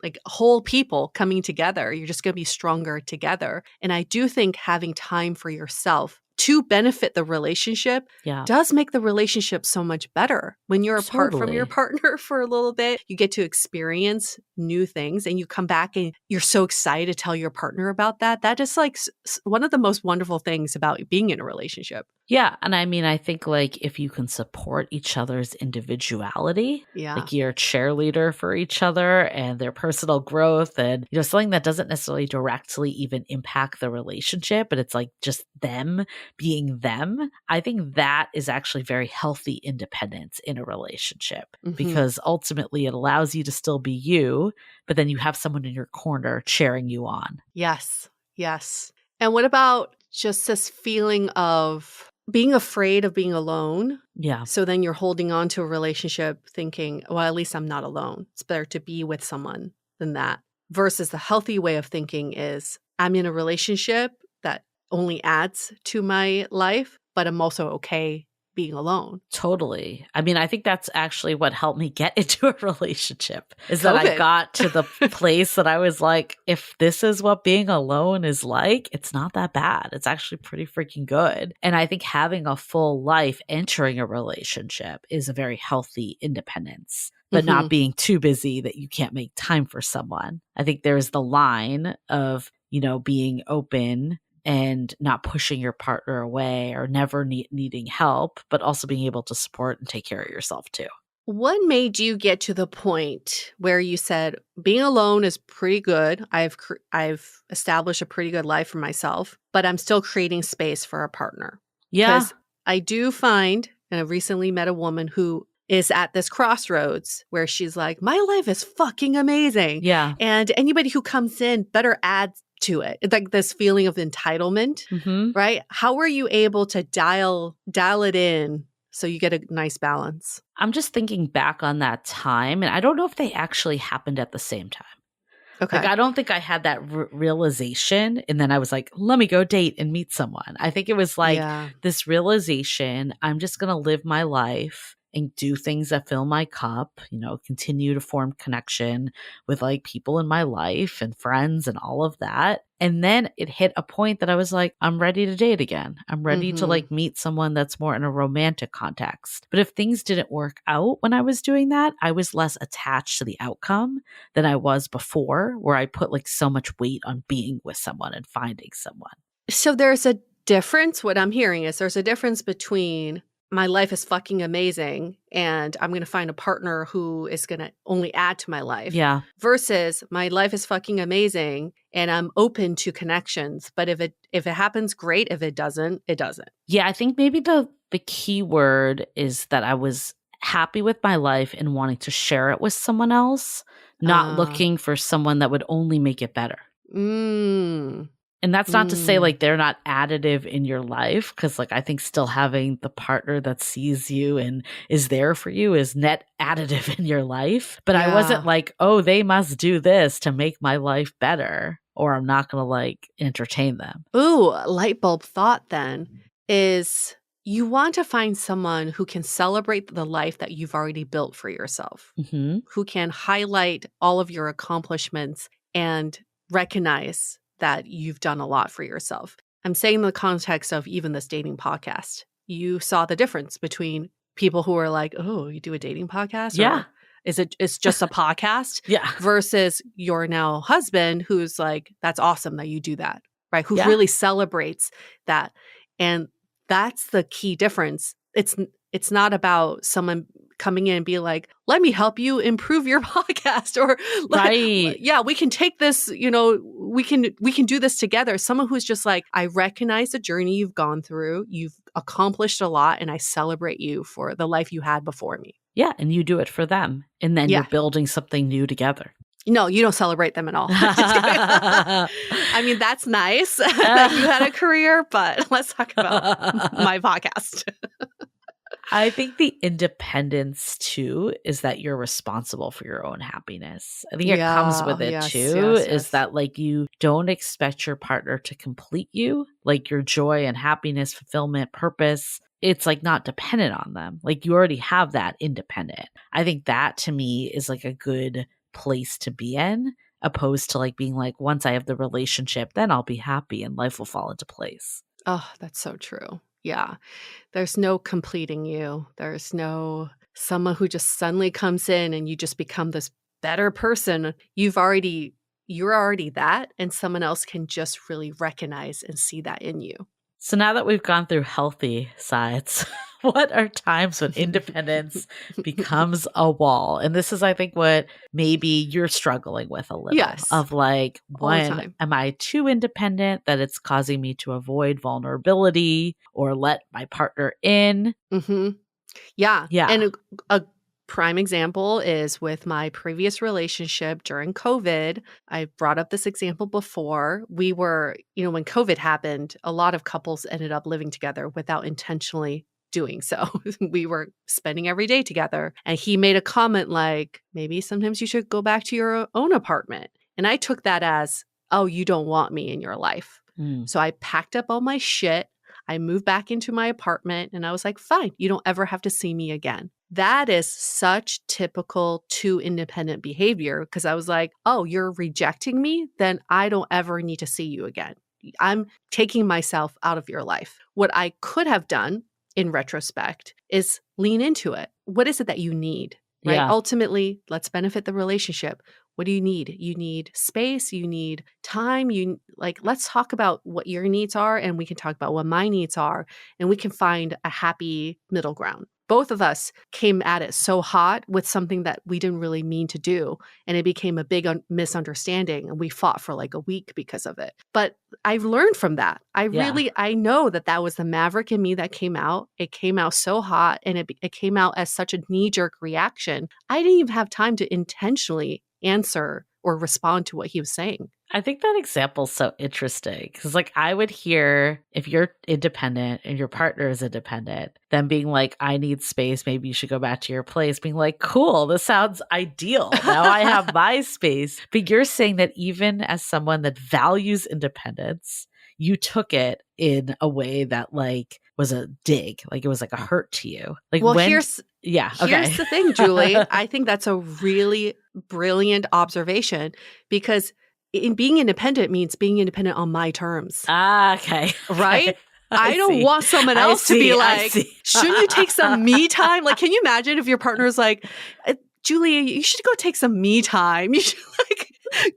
like whole people coming together. You're just going to be stronger together. And I do think having time for yourself to benefit the relationship Yeah, does make the relationship so much better. When you're apart from your totally. partner for a little bit, you get to experience new things and you come back and you're so excited to tell your partner about that. That is like one of the most wonderful things about being in a relationship. Yeah, and I mean, I think like if you can support each other's individuality, Yeah. like you're a cheerleader for each other and their personal growth, and you know, something that doesn't necessarily directly even impact the relationship, but it's like just them being them. I think that is actually very healthy independence in a relationship, Hmm. because ultimately it allows you to still be you, but then you have someone in your corner cheering you on. Yes. Yes. And what about just this feeling of being afraid of being alone? Yeah, So then you're holding on to a relationship thinking, well, at least I'm not alone. It's better to be with someone than that. Versus the healthy way of thinking is I'm in a relationship that only adds to my life, but I'm also okay being alone. totally. I mean, I think that's actually what helped me get into a relationship, is that I COVID. got to the place that I was like, if this is what being alone is like, it's not that bad. It's actually pretty freaking good. And I think having a full life entering a relationship is a very healthy independence, but not Hmm. being too busy that you can't make time for someone. I think there's the line of, you know, being open and not pushing your partner away, or never needing help, but also being able to support and take care of yourself too. What made you get to the point where you said being alone is pretty good? I've established a pretty good life for myself, but I'm still creating space for a partner. Yeah. Cuz I do find, and I've recently met a woman who is at this crossroads where she's like, "My life is fucking amazing." Yeah. And anybody who comes in better add to it. It's like this feeling of entitlement, Hmm. right? How were you able to dial it in So you get a nice balance. I'm just thinking back on that time, and I don't know if they actually happened at the same time. Like, Okay. I don't think I had that realization. And then I was like, let me go date and meet someone. I think it was like Yeah. this realization I'm just going to live my life and do things that fill my cup, continue to form connection with like people in my life and friends and all of that. And then it hit a point that I was like, I'm ready to date again. I'm ready to Mm-hmm. like meet someone that's more in a romantic context. But if things didn't work out when I was doing that, I was less attached to the outcome than I was before, where I put like so much weight on being with someone and finding someone. So there's a difference. What I'm hearing is there's a difference between my life is fucking amazing and I'm going to find a partner who is going to only add to my life Yeah. versus my life is fucking amazing and I'm open to connections. But if it happens, great. If it doesn't, it doesn't. Yeah, I think maybe the key word is that I was happy with my life and wanting to share it with someone else, not Uh, looking for someone that would only make it better. mm, And that's not to say mm, like they're not additive in your life, because like I think still having the partner that sees you and is there for you is net additive in your life. But I wasn't yeah. like, oh, they must do this to make my life better, or I'm not going to like entertain them. Ooh, a light bulb thought then is you want to find someone who can celebrate the life that you've already built for yourself, Hmm. who can highlight all of your accomplishments and recognize that you've done a lot for yourself. I'm saying in the context of even this dating podcast. You saw the difference between people who are like, "Oh, you do a dating podcast?" Yeah. or it's just a podcast Yeah. versus your now husband who's like, "That's awesome that you do that." Right? Who Yeah. really celebrates that. And that's the key difference. It's not about someone coming in and be like, let me help you improve your podcast or Right. yeah, we can take this, we can do this together. Someone who's just like, I recognize the journey you've gone through. You've accomplished a lot and I celebrate you for the life you had before me. Yeah. And you do it for them. And then you're Yeah. building something new together. No, you don't celebrate them at all. Just kidding. I mean, that's nice that you had a career, but let's talk about my podcast. I think the independence too is that you're responsible for your own happiness. I think it comes Yeah. with it Yes. too, Yes. is Yes. that like you don't expect your partner to complete you, like your joy and happiness, fulfillment, purpose. It's like not dependent on them. Like you already have that independent. I think that to me is like a good place to be in, opposed to like being like, once I have the relationship, then I'll be happy and life will fall into place. Oh, that's so true. Yeah. There's no completing you. There's no someone who just suddenly comes in and you just become this better person. You're already that, and someone else can just really recognize and see that in you. So now that we've gone through healthy sides, what are times when independence becomes a wall? And this is, I think, what maybe you're struggling with a little Yes, of like, all the when time. am I too independent that it's causing me to avoid vulnerability or let my partner in? Mhm. Yeah, Yeah. and a prime example is with my previous relationship during COVID. I brought up this example before. We were, when COVID happened, a lot of couples ended up living together without intentionally doing so. We were spending every day together, and he made a comment like, "Maybe sometimes you should go back to your own apartment." And I took that as, "Oh, you don't want me in your life." Mm. So I packed up all my shit. I moved back into my apartment and I was like, fine, you don't ever have to see me again. That is such typical too independent behavior because I was like, oh, you're rejecting me? Then I don't ever need to see you again. I'm taking myself out of your life. What I could have done in retrospect is lean into it. What is it that you need? Right? Yeah. Ultimately, let's benefit the relationship. What do you need? You need space, you need time, let's talk about what your needs are and we can talk about what my needs are and we can find a happy middle ground. Both of us came at it so hot with something that we didn't really mean to do and it became a big misunderstanding and we fought for like a week because of it. But I've learned from that. Yeah. I know that was the maverick in me that came out. It came out so hot and it came out as such a knee-jerk reaction. I didn't even have time to intentionally answer or respond to what he was saying. I think that example's so interesting because, like, I would hear if you're independent and your partner is independent, then being like, I need space. Maybe you should go back to your place. Being like, cool, this sounds ideal. Now I have my space. But you're saying that even as someone that values independence, you took it in a way that, like, was a dig, like it was like a hurt to you. Like, Well, when, here's yeah, here's okay. the thing, Julie. I think that's a really brilliant observation because in being independent means being independent on my terms, Okay. right? Okay. I I don't see. want someone I else to be see. I like, see. shouldn't you take some me time? Like, can you imagine if your partner's like, Julia, you should go take some me time. You should like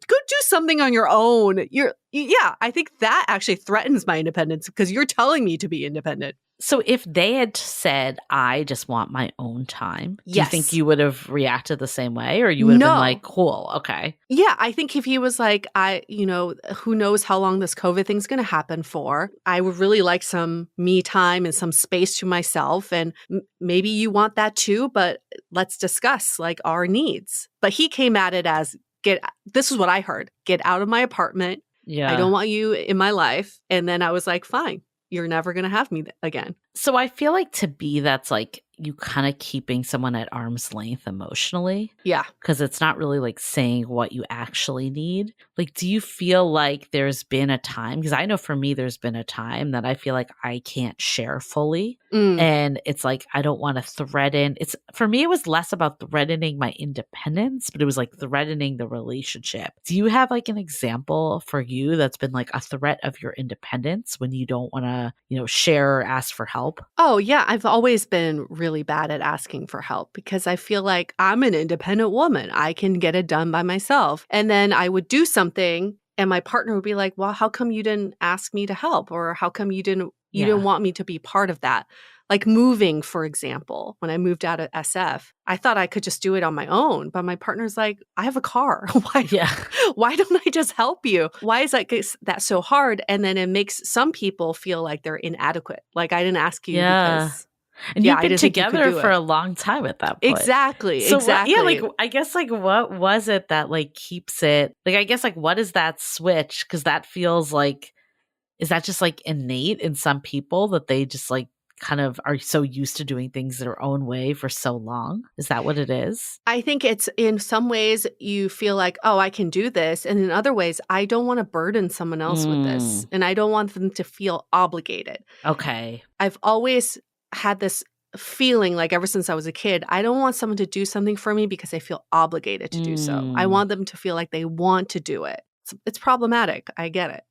go do something on your own. Yeah, I think that actually threatens my independence because you're telling me to be independent. So if they had said, I just want my own time, do you think Yes. you would have reacted the same way, or you would have been like, No. cool, okay. Yeah, I think if he was like, who knows how long this COVID thing's going to happen for? I would really like some me time and some space to myself. And maybe you want that too, but let's discuss like our needs. But he came at it as this is what I heard, get out of my apartment. I Yeah. don't want you in my life. And then I was like, fine, you're never going to have me again. So I feel like to be that's like you kind of keeping someone at arm's length emotionally. Yeah. Because it's not really like saying what you actually need. Like, do you feel like there's been a time? Because I know for me, there's been a time that I feel like I can't share fully. Mm. And it's like, I don't want to threaten. It's for me, it was less about threatening my independence, but it was like threatening the relationship. Do you have like an example for you that's been like a threat of your independence when you don't want to, share or ask for help? Oh, yeah. I've always been really bad at asking for help because I feel like I'm an independent woman. I can get it done by myself. And then I would do something and my partner would be like, well, how come you didn't ask me to help? Or how come you didn't Yeah. want me to be part of that? Like moving, for example, when I moved out of SF, I thought I could just do it on my own. But my partner's like, I have a car. Yeah. Why don't I just help you? Why is that so hard? And then it makes some people feel like they're inadequate. Like I didn't ask you Yeah. because, And yeah, you've I been didn't think you could together do for it. a long time at that point. Exactly. So what, yeah, like Exactly. I guess like what was it that like keeps it like I guess like what is that switch? Because that feels like is that just like innate in some people that they just like kind of are so used to doing things their own way for so long? Is that what it is? I think it's in some ways you feel like, oh, I can do this. And in other ways, I don't want to burden someone else with this. And I don't want them to feel obligated. Okay. I've always had this feeling like ever since I was a kid, I don't want someone to do something for me because they feel obligated to do so. I want them to feel like they want to do it. It's problematic. I get it.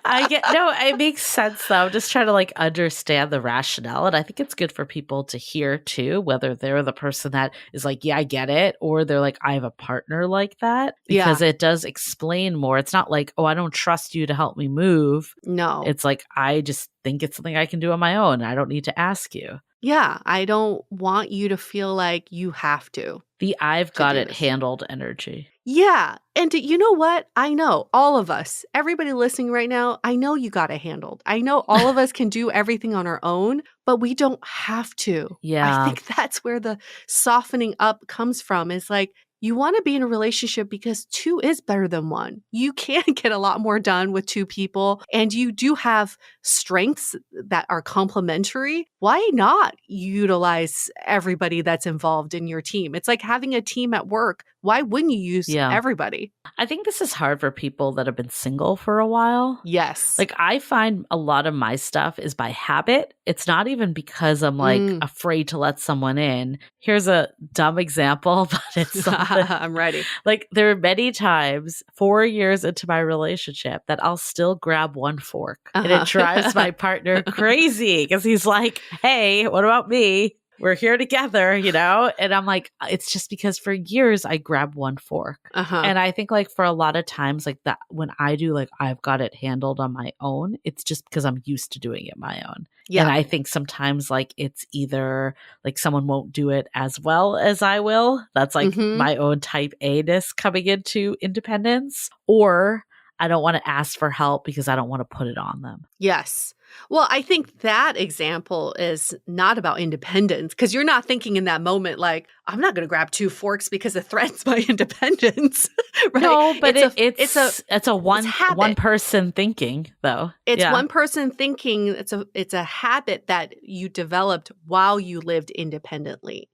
I get no, it makes sense though. I'm just trying to like understand the rationale. And I think it's good for people to hear too, whether they're the person that is like, yeah, I get it, or they're like, I have a partner like that. Because it does explain more. It's not like, oh, I don't trust you to help me move. No. It's like, I just think it's something I can do on my own. I don't need to ask you. Yeah. I don't want you to feel like you have to. The I've To got do it this. handled energy. Yeah. And you know what? I know all of us, everybody listening right now, I know you got it handled. I know all of us can do everything on our own, but we don't have to. Yeah. I think that's where the softening up comes from is like, you want to be in a relationship because two is better than one. You can get a lot more done with two people, and you do have strengths that are complementary. Why not utilize everybody that's involved in your team? It's like having a team at work. Why wouldn't you use everybody? I think this is hard for people that have been single for a while. Yes. Like I find a lot of my stuff is by habit. It's not even because I'm like afraid to let someone in. Here's a dumb example, but it's something. I'm ready. Like there are many times 4 years into my relationship that I'll still grab one fork. And it drives my partner crazy because he's like, hey, what about me? We're here together, And I'm like, it's just because for years I grab one fork. And I think like for a lot of times like that, when I do like, I've got it handled on my own, it's just because I'm used to doing it my own. Yeah. And I think sometimes like it's either like someone won't do it as well as I will. That's like my own type A-ness coming into independence, or I don't want to ask for help because I don't want to put it on them. Yes. Well, I think that example is not about independence because you're not thinking in that moment, like, I'm not going to grab two forks because it threatens my independence, right? No, but it's a It's one habit. person thinking though. It's Yeah. one person thinking. It's a habit that you developed while you lived independently.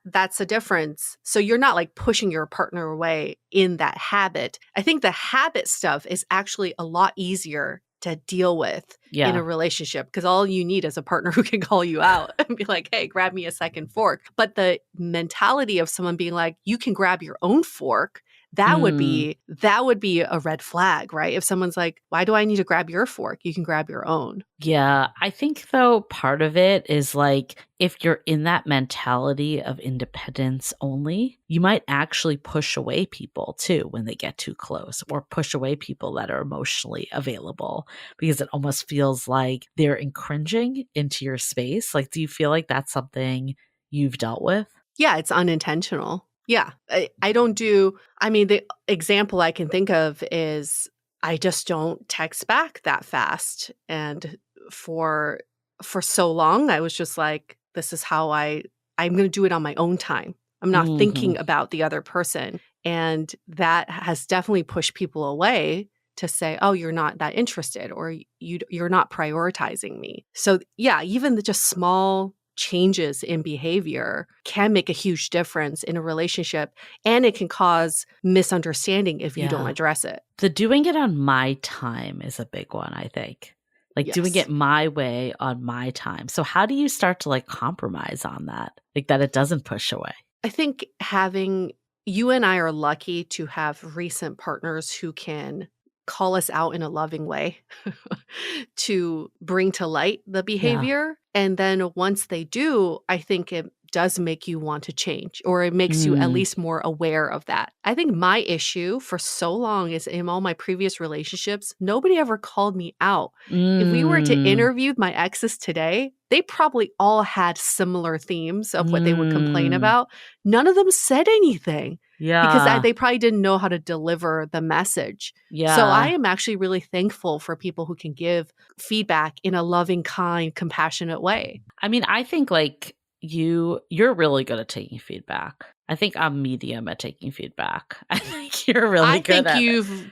That's a difference. So you're not like pushing your partner away in that habit. I think the habit stuff is actually a lot easier to deal with in a Yeah. relationship because all you need is a partner who can call you out and be like, "Hey, grab me a second fork." But the mentality of someone being like, "You can grab your own fork." Mm. That would be a red flag, right? If someone's like, "Why do I need to grab your fork? You can grab your own." Yeah, I think though part of it is like if you're in that mentality of independence only, you might actually push away people too when they get too close or push away people that are emotionally available because it almost feels like they're encroaching into your space. Like, do you feel like that's something you've dealt with? Yeah, it's unintentional. Yeah. I don't do, I mean, the example I can think of is I just don't text back that fast. And for for so long, I was just like, this is how I'm going to do it on my own time. I'm not Hmm. thinking about the other person. And that has definitely pushed people away to say, oh, you're not that interested or you're not prioritizing me. So yeah, even the just small changes in behavior can make a huge difference in a relationship and it can cause misunderstanding if you don't Yeah. address it. The doing it on my time is a big one, I think. Like doing Yes. it my way on my time. So how do you start to like compromise on that? Like that it doesn't push away? I think having you and I are lucky to have recent partners who can call us out in a loving way to bring to light the Yeah. behavior. And then once they do, I think it does make you want to change or it makes you at Mm. least more aware of that. I think my issue for so long is in all my previous relationships, nobody ever called me out. If we were to Mm. interview my exes today, they probably all had similar themes of what they would complain Mm. about. None of them said anything because Yeah. they probably didn't know how to deliver the message. So I Yeah. am actually really thankful for people who can give feedback in a loving, kind, compassionate way. I mean, I think like you're really good at taking feedback. I think I'm medium at taking feedback. I think you're really I good think at it.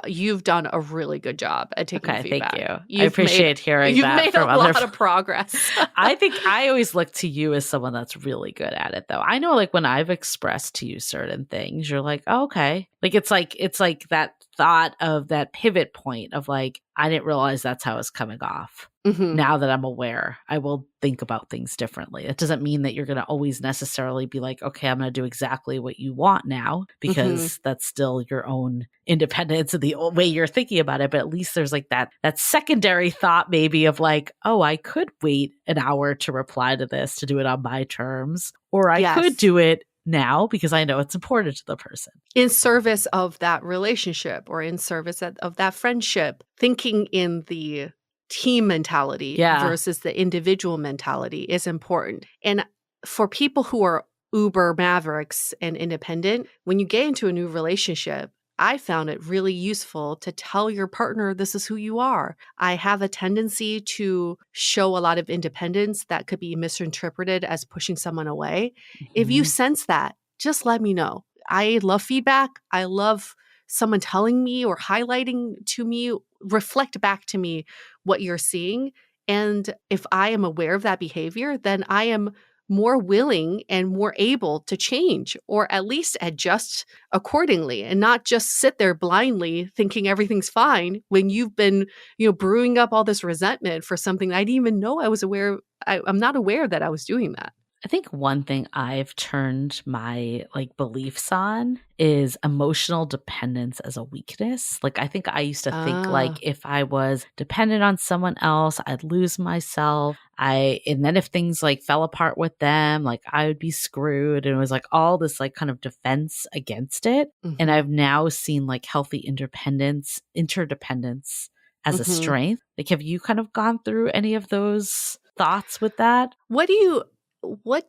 you've done a really good job at taking Okay, thank you. feedback. I appreciate hearing You've that made a from other lot of progress. I think I always look to you as someone that's really good at it though. I know like when I've expressed to you certain things, you're like, oh, okay. Like it's like that thought of that pivot point of like, I didn't realize that's how it's coming off. Mhm, Now that I'm aware, I will think about things differently. It doesn't mean that you're going to always necessarily be like, okay, I'm going to do exactly what you want now, mhm. because that's still your own independence and the way you're thinking about it. But at least there's like that secondary thought maybe of like, oh, I could wait an hour to reply to this to do it on my terms, or I could Yes. do it now because I know it's important to the person. In service of that relationship or in service of that friendship, thinking in the team mentality Yeah. versus the individual mentality is important. And for people who are uber mavericks and independent, when you get into a new relationship, I found it really useful to tell your partner this is who you are. I have a tendency to show a lot of independence that could be misinterpreted as pushing someone away. If you Mhm. sense that, just let me know. I love feedback. I love someone telling me or highlighting to me, reflect back to me what you're seeing. And if I am aware of that behavior, then I am more willing and more able to change or at least adjust accordingly and not just sit there blindly thinking everything's fine when you've been, brewing up all this resentment for something I didn't even know I was aware. I'm not aware that I was doing that. I think one thing I've turned my like beliefs on is emotional dependence as a weakness. Like I think I used to think like Ah, if I was dependent on someone else, I'd lose myself. And then if things like fell apart with them, like I would be screwed. And it was like all this like kind of defense against it. And mhm, I've now seen like healthy interdependence as a mhm. strength. Like have you kind of gone through any of those thoughts with that? What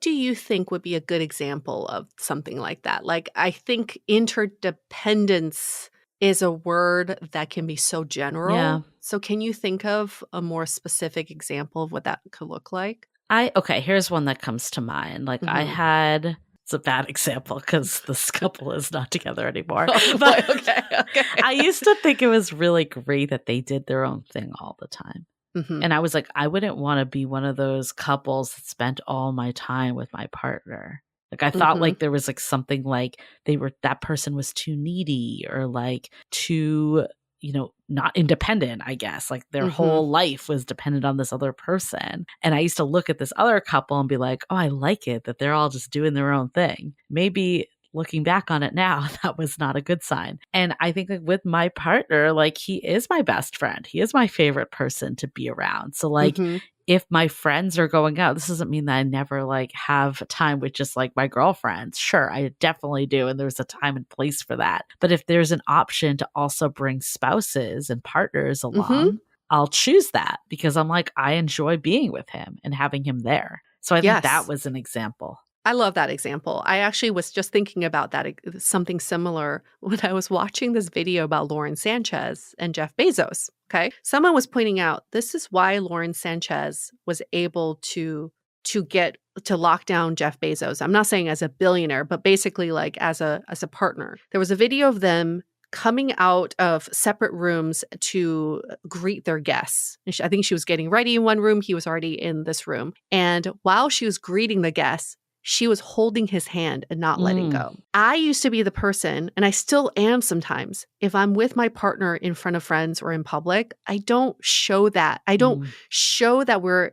do you think would be a good example of something like that? Like, I think interdependence is a word that can be so Yeah. general. So can you think of a more specific example of what that could look like? Okay, here's one that comes to mind. Like I Mhm. had it's a bad example because this couple is not together anymore. Oh But boy, okay, okay. I used to think it was really great that they did their own thing all the time. Mhm. And I was like, I wouldn't want to be one of those couples that spent all my time with my partner. Like I thought Mhm. like there was like something like that person was too needy or like too, not independent, I guess. Like their Mhm. whole life was dependent on this other person. And I used to look at this other couple and be like, oh, I like it that they're all just doing their own thing. Maybe looking back on it now, that was not a good sign. And I think like with my partner, like he is my best friend. He is my favorite person to be around. So like Mhm. if my friends are going out, this doesn't mean that I never like have time with just like my girlfriends. Sure, I definitely do. And there's a time and place for that. But if there's an option to also bring spouses and partners Mhm. along, I'll choose that because I'm like, I enjoy being with him and having him there. So I think that Yes. was an example. I love that example. I actually was just thinking about that something similar when I was watching this video about Lauren Sanchez and Jeff Bezos. Okay. Someone was pointing out this is why Lauren Sanchez was able to get to lock down Jeff Bezos. I'm not saying as a billionaire, but basically like as a partner. There was a video of them coming out of separate rooms to greet their guests. And I think she was getting ready in one room, he was already in this room. And while she was greeting the guests, she was holding his hand and not letting Mm, go. I used to be the person, and I still am sometimes, if I'm with my partner in front of friends or in public, I don't show that. I don't mm, show that we're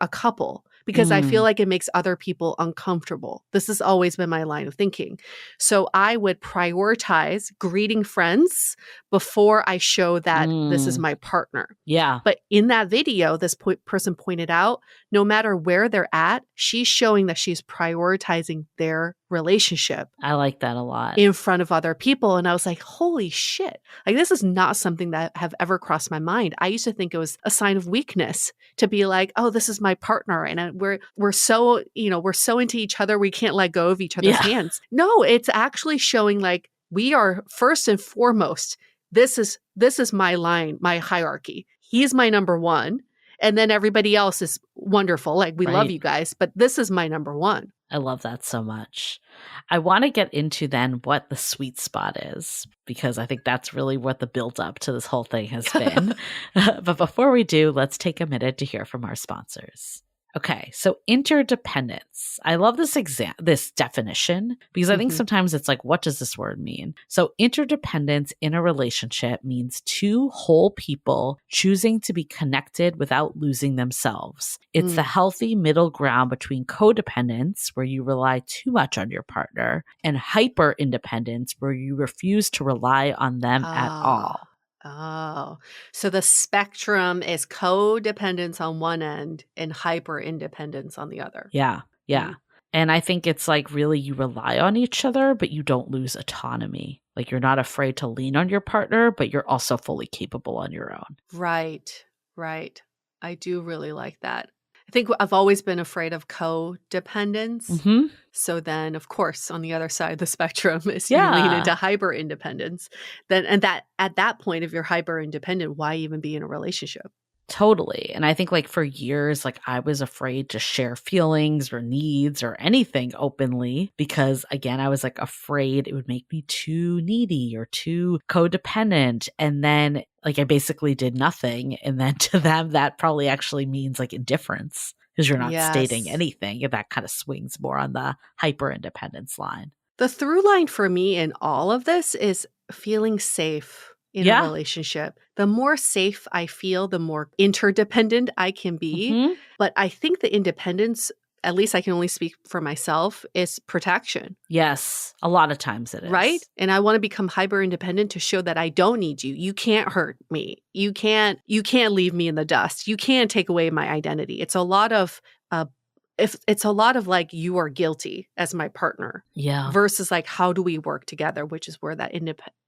a couple because I feel mm, like it makes other people uncomfortable. This has always been my line of thinking. So I would prioritize greeting friends before I show that this is mm. my partner. Yeah, But in that video, this person pointed out no matter where they're at, she's showing that she's prioritizing their relationship I like that a lot. in front of other people. And I was like, holy shit. Like, this is not something that have ever crossed my mind. I used to think it was a sign of weakness to be like, oh, this is my partner. And we're so, we're so into each other. We can't let go of each other's Yeah, hands. No, it's actually showing like we are first and foremost, this is my line, my hierarchy. He's my number one. And then everybody else is wonderful. Like, we love right. you guys, but this is my number one. I love that so much. I want to get into then what the sweet spot is, because I think that's really what the build up to this whole thing has been. But before we do, let's take a minute to hear from our sponsors. Okay, so interdependence. I love this definition because I think Mhm. sometimes it's like, what does this word mean? So interdependence in a relationship means two whole people choosing to be connected without losing themselves. It's the Mm. healthy middle ground between codependence, where you rely too much on your partner, and hyper independence, where you refuse to rely on them at Ah. all. Oh. So the spectrum is codependence on one end and hyper independence on the other. Yeah. Yeah. Mm. And I think it's like really you rely on each other, but you don't lose autonomy. Like you're not afraid to lean on your partner, but you're also fully capable on your own. Right. Right. I do really like that. I think I've always been afraid of codependence. Hmm. So then, of course, on the other side of the spectrum is you lean Yeah. into hyper independence. Then, and that at that point, if you're hyper independent, why even be in a relationship? Totally. And I think like for years, like I was afraid to share feelings or needs or anything openly because again, I was like afraid it would make me too needy or too codependent. And then like I basically did nothing. And then to them, that probably actually means like indifference because you're not stating Yes. anything. And that kind of swings more on the hyper independence line. The through line for me in all of this is feeling safe in a Yeah. relationship. The more safe I feel, the more interdependent I can be. Hmm. But I think the independence, at least I can only speak for myself, is protection, Yes. A lot of times it right? is. And I want to become hyper independent to show that I don't need you. You can't hurt me. You can't leave me in the dust. You can't take away my identity. It's a lot of uh if it's a lot of like you are guilty as my partner Yeah. versus like how do we work together, which is where that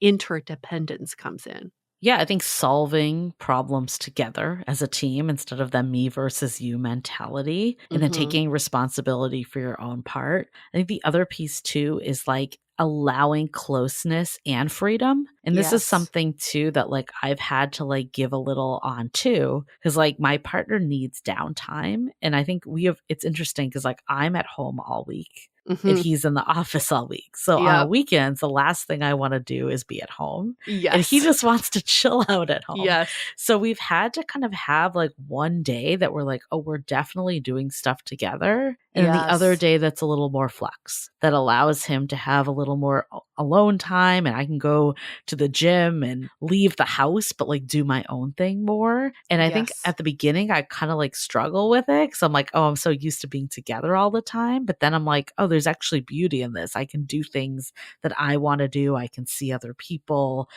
interdependence comes in. Yeah, I think solving problems together as a team instead of the me versus you mentality, and then Mhm. taking responsibility for your own part. I think the other piece too is like allowing closeness and freedom. And this is Yes. something too that like I've had to like give a little on too, because like my partner needs downtime. And I think it's interesting because like I'm at home all week and Hmm. he's in the office all week. So on Yep. weekends, the last thing I want to do is be at home. And he Yes. just wants to chill out at home. Yes. So we've had to kind of have like one day that we're like, oh, we're definitely doing stuff together. And then the other Yes. day that's a little more flex that allows him to have a little more alone time. And I can go to the gym and leave the house, but like do my own thing more. And I think Yes. at the beginning, I kind of like struggle with it because I'm like, oh, I'm so used to being together all the time. But then I'm like, oh, there's actually beauty in this. I can do things that I want to do. I can see other people.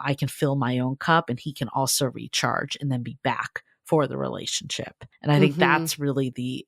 I can fill my own cup and he can also recharge and then be back for the relationship. And I think Hmm. that's really the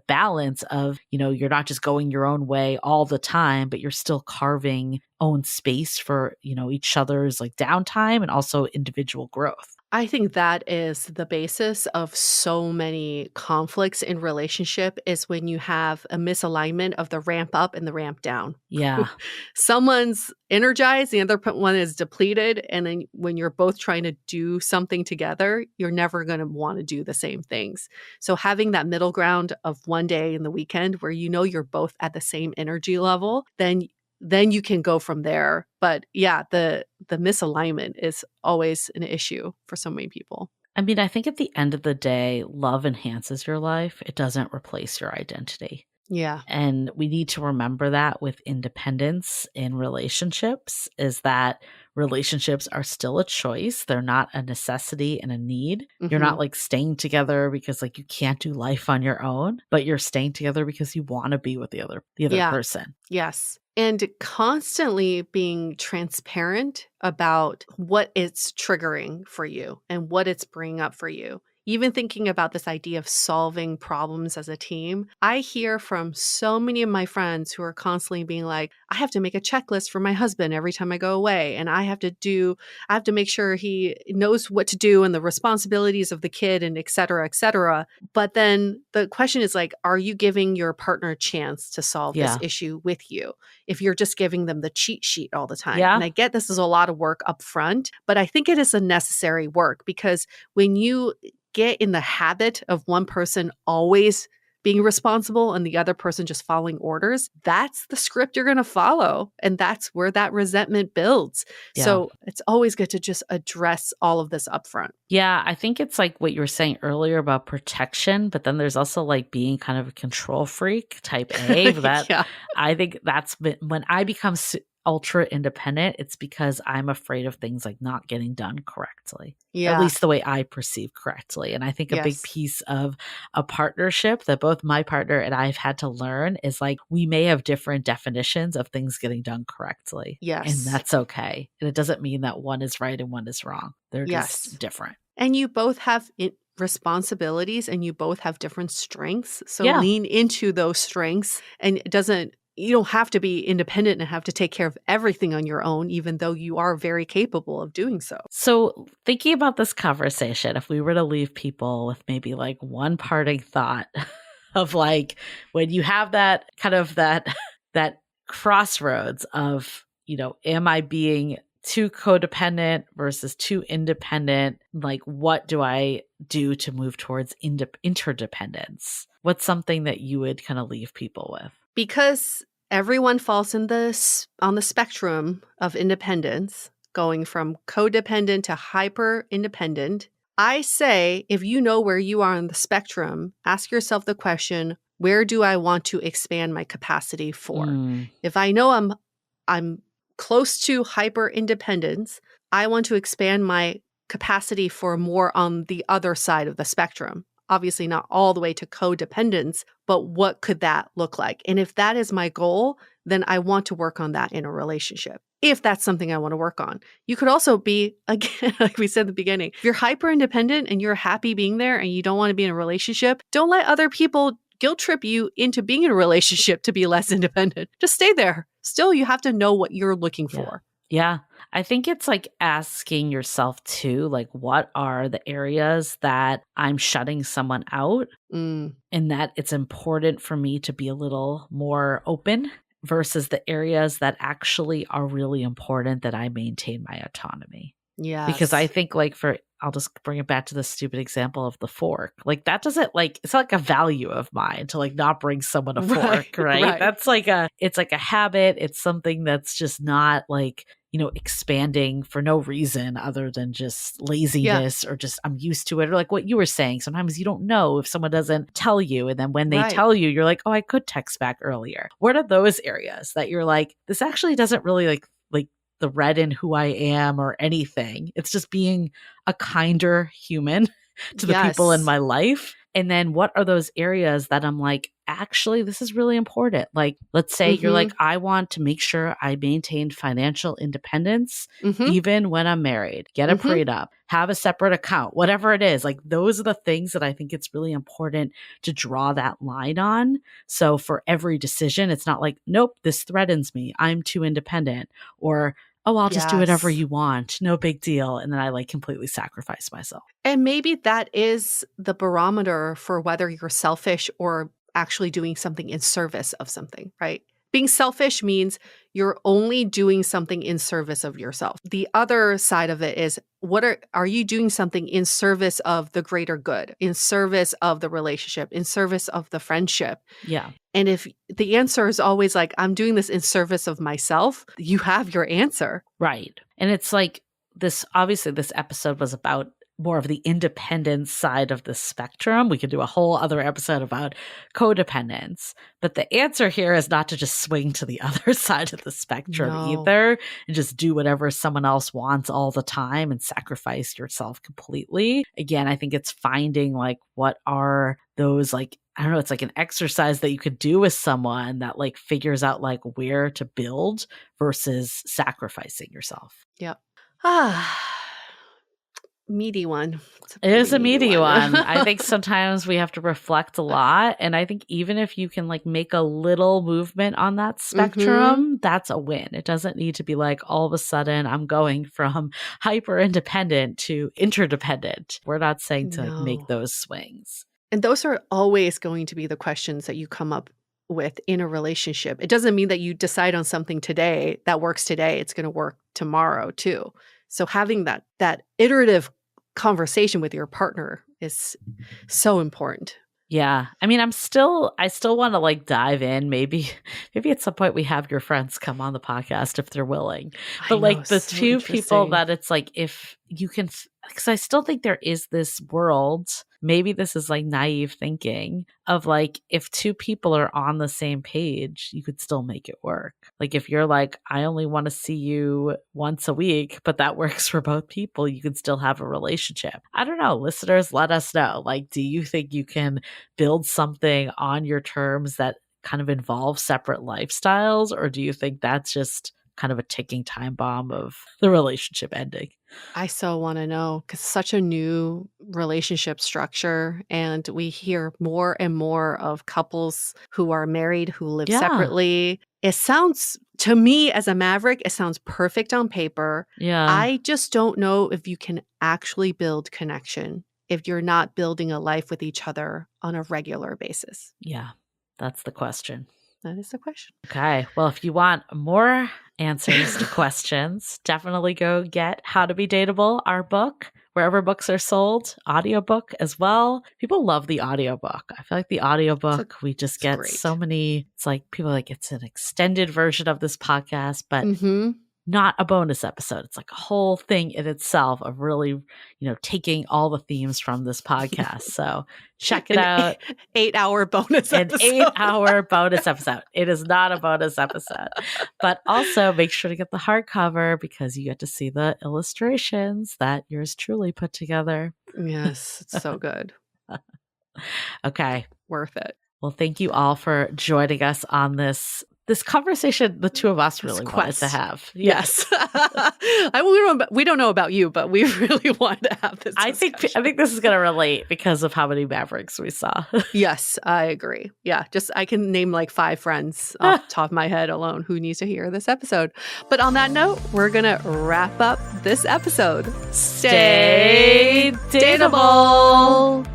balance of, you're not just going your own way all the time, but you're still carving own space for, each other's like downtime and also individual growth. I think that is the basis of so many conflicts in relationship is when you have a misalignment of the ramp up and the ramp down. Yeah. Someone's energized, the other one is depleted, and then when you're both trying to do something together, you're never going to want to do the same things. So having that middle ground of one day in the weekend where you're both at the same energy level, then you can go from there. But yeah, the misalignment is always an issue for so many people. I mean, I think at the end of the day, love enhances your life. It doesn't replace your identity. Yeah. And we need to remember that with independence in relationships is that relationships are still a choice. They're not a necessity and a need. You're not Mhm. like staying together because like you can't do life on your own, but you're staying together because you want to be with the other Yeah. person. Yes. And constantly being transparent about what it's triggering for you and what it's bringing up for you. Even thinking about this idea of solving problems as a team, I hear from so many of my friends who are constantly being like, I have to make a checklist for my husband every time I go away. And I have to make sure he knows what to do and the responsibilities of the kid and et cetera, et cetera. But then the question is like, are you giving your partner a chance to solve this Yeah. issue with you? If you're just giving them the cheat sheet all the time. And Yeah. I get this is a lot of work up front, but I think it is a necessary work because when you get in the habit of one person always being responsible and the other person just following orders, that's the script you're going to follow. And that's where that resentment builds. Yeah. So it's always good to just address all of this upfront. Yeah, I think it's like what you were saying earlier about protection, but then there's also like being kind of a control freak type A. That Yeah. I think when I become ultra independent, it's because I'm afraid of things like not getting done correctly, or at Yeah. least the way I perceive correctly. And I think a big Yes. piece of a partnership that both my partner and I've had to learn is like we may have different definitions of things getting done correctly. And Yes. that's okay. And it doesn't mean that one is right and one is wrong. They're Yes. just different. And you both have responsibilities and you both have different strengths. So Yeah. lean into those strengths and you don't have to be independent and have to take care of everything on your own, even though you are very capable of doing so. So, thinking about this conversation, if we were to leave people with maybe like one parting thought of like when you have that kind of that crossroads of, am I being too codependent versus too independent? Like, what do I do to move towards interdependence? What's something that you would kind of leave people with? Because everyone falls on the spectrum of independence, going from codependent to hyper independent. I say if you know where you are on the spectrum, ask yourself the question, where do I want to expand my capacity for? Mm, If I know I'm close to hyper independence, I want to expand my capacity for more on the other side of the spectrum. Obviously not all the way to codependence, but what could that look like? And if that is my goal, then I want to work on that in a relationship. If that's something I want to work on. You could also be, again, like we said at the beginning, if you're hyper independent and you're happy being there and you don't want to be in a relationship, don't let other people guilt trip you into being in a relationship to be less independent. Just stay there. Still, you have to know what you're looking yeah. for. Yeah. I think it's like asking yourself too, like, what are the areas that I'm shutting someone out Mm, and that it's important for me to be a little more open versus the areas that actually are really important that I maintain my autonomy. Because I Yes. think I'll just bring it back to the stupid example of the fork. Like that doesn't it's not like a value of mine to not bring someone a Right. fork, right? Right. That's it's like a habit. It's something that's just not expanding for no reason other than just Yeah. laziness or just I'm used to it. Or like what you were saying, sometimes you don't know if someone doesn't tell you. And then when they Right. tell you, you're like, oh, I could text back earlier. What are those areas that you're like, this actually doesn't really like the red in who I am or anything. It's just being a kinder human to the people in Yes. my life. And then what are those areas that I'm like, actually, this is really important? Like, let's say you're like, Mm-hmm. I want to make sure I maintain financial independence Mm-hmm. even when I'm married, get a Mm-hmm. prenup, have a separate account, whatever it is. Like, those are the things that I think it's really important to draw that line on. So for every decision, it's not like, nope, this threatens me. I'm too independent. Or, oh, I'll just do whatever Yes. you want. No big deal. And then I completely sacrifice myself. And maybe that is the barometer for whether you're selfish or actually doing something in service of something, right? Being selfish means you're only doing something in service of yourself. The other side of it is are you doing something in service of the greater good, in service of the relationship, in service of the friendship? Yeah. And if the answer is always like, I'm doing this in service of myself, you have your answer. Right. And it's like obviously, this episode was about more of the independence side of the spectrum. We could do a whole other episode about codependence. But the answer here is not to just swing to the other side of the spectrum No. either and just do whatever someone else wants all the time and sacrifice yourself completely. Again, I think it's finding what are those I don't know, it's like an exercise that you could do with someone that figures out where to build versus sacrificing yourself. Yep. Ah, meaty one. It's It is pretty a meaty meaty one. I think one. sometimes we have to reflect a lot. And I think even if you can make a little movement on that Mm-hmm. spectrum, that's a win. It doesn't need to be all of a sudden I'm going from hyper independent to interdependent. We're not saying to make No. those swings. And those are always going to be the questions that you come up with in a relationship. It doesn't mean that you decide on something today that works today, it's going to work tomorrow too. So having that iterative conversation with your partner is so important. Yeah. I mean, I still want to dive in. Maybe at some point we have your friends come on the podcast if they're willing. I But know, the so two people interesting. that it's if you can, because I still think there is this world, maybe this is naive thinking of if two people are on the same page, you could still make it work. If you're I only want to see you once a week, but that works for both people, you can still have a relationship. I don't know. Listeners, let us know. Do you think you can build something on your terms that kind of involve separate lifestyles? Or do you think that's just kind of a ticking time bomb of the relationship ending? I so want to know because such a new relationship structure. And we hear more and more of couples who are married, who live Yeah. separately. It sounds, to me as a maverick, it sounds perfect on paper. Yeah. I just don't know if you can actually build connection if you're not building a life with each other on a regular basis. Yeah. That's the question. That is the question. Okay. Well, if you want more answers to questions, definitely go get How to Be Dateable, our book, wherever books are sold, audiobook as well. People love the audiobook. I feel like the audiobook, we just It's get so great. many, it's people it's an extended version of this podcast, but Mm-hmm. not a bonus episode. It's a whole thing in itself of really, taking all the themes from this podcast. So check it An out. 8-hour bonus An episode. 8-hour bonus episode. It is not a bonus episode. But also make sure to get the hardcover because you get to see the illustrations that yours truly put together. Yes, it's so good. Okay. Worth it. Well, thank you all for joining us on this conversation the two of us This really wanted to quest. have. Yes. We don't know about you, but we really wanted to have this discussion. I think this is going to relate because of how many Mavericks we saw. Yes, I agree. Yeah, just I can name 5 friends off the top of my head alone who needs to hear this episode. But on that note, we're going to wrap up this episode. Stay dateable.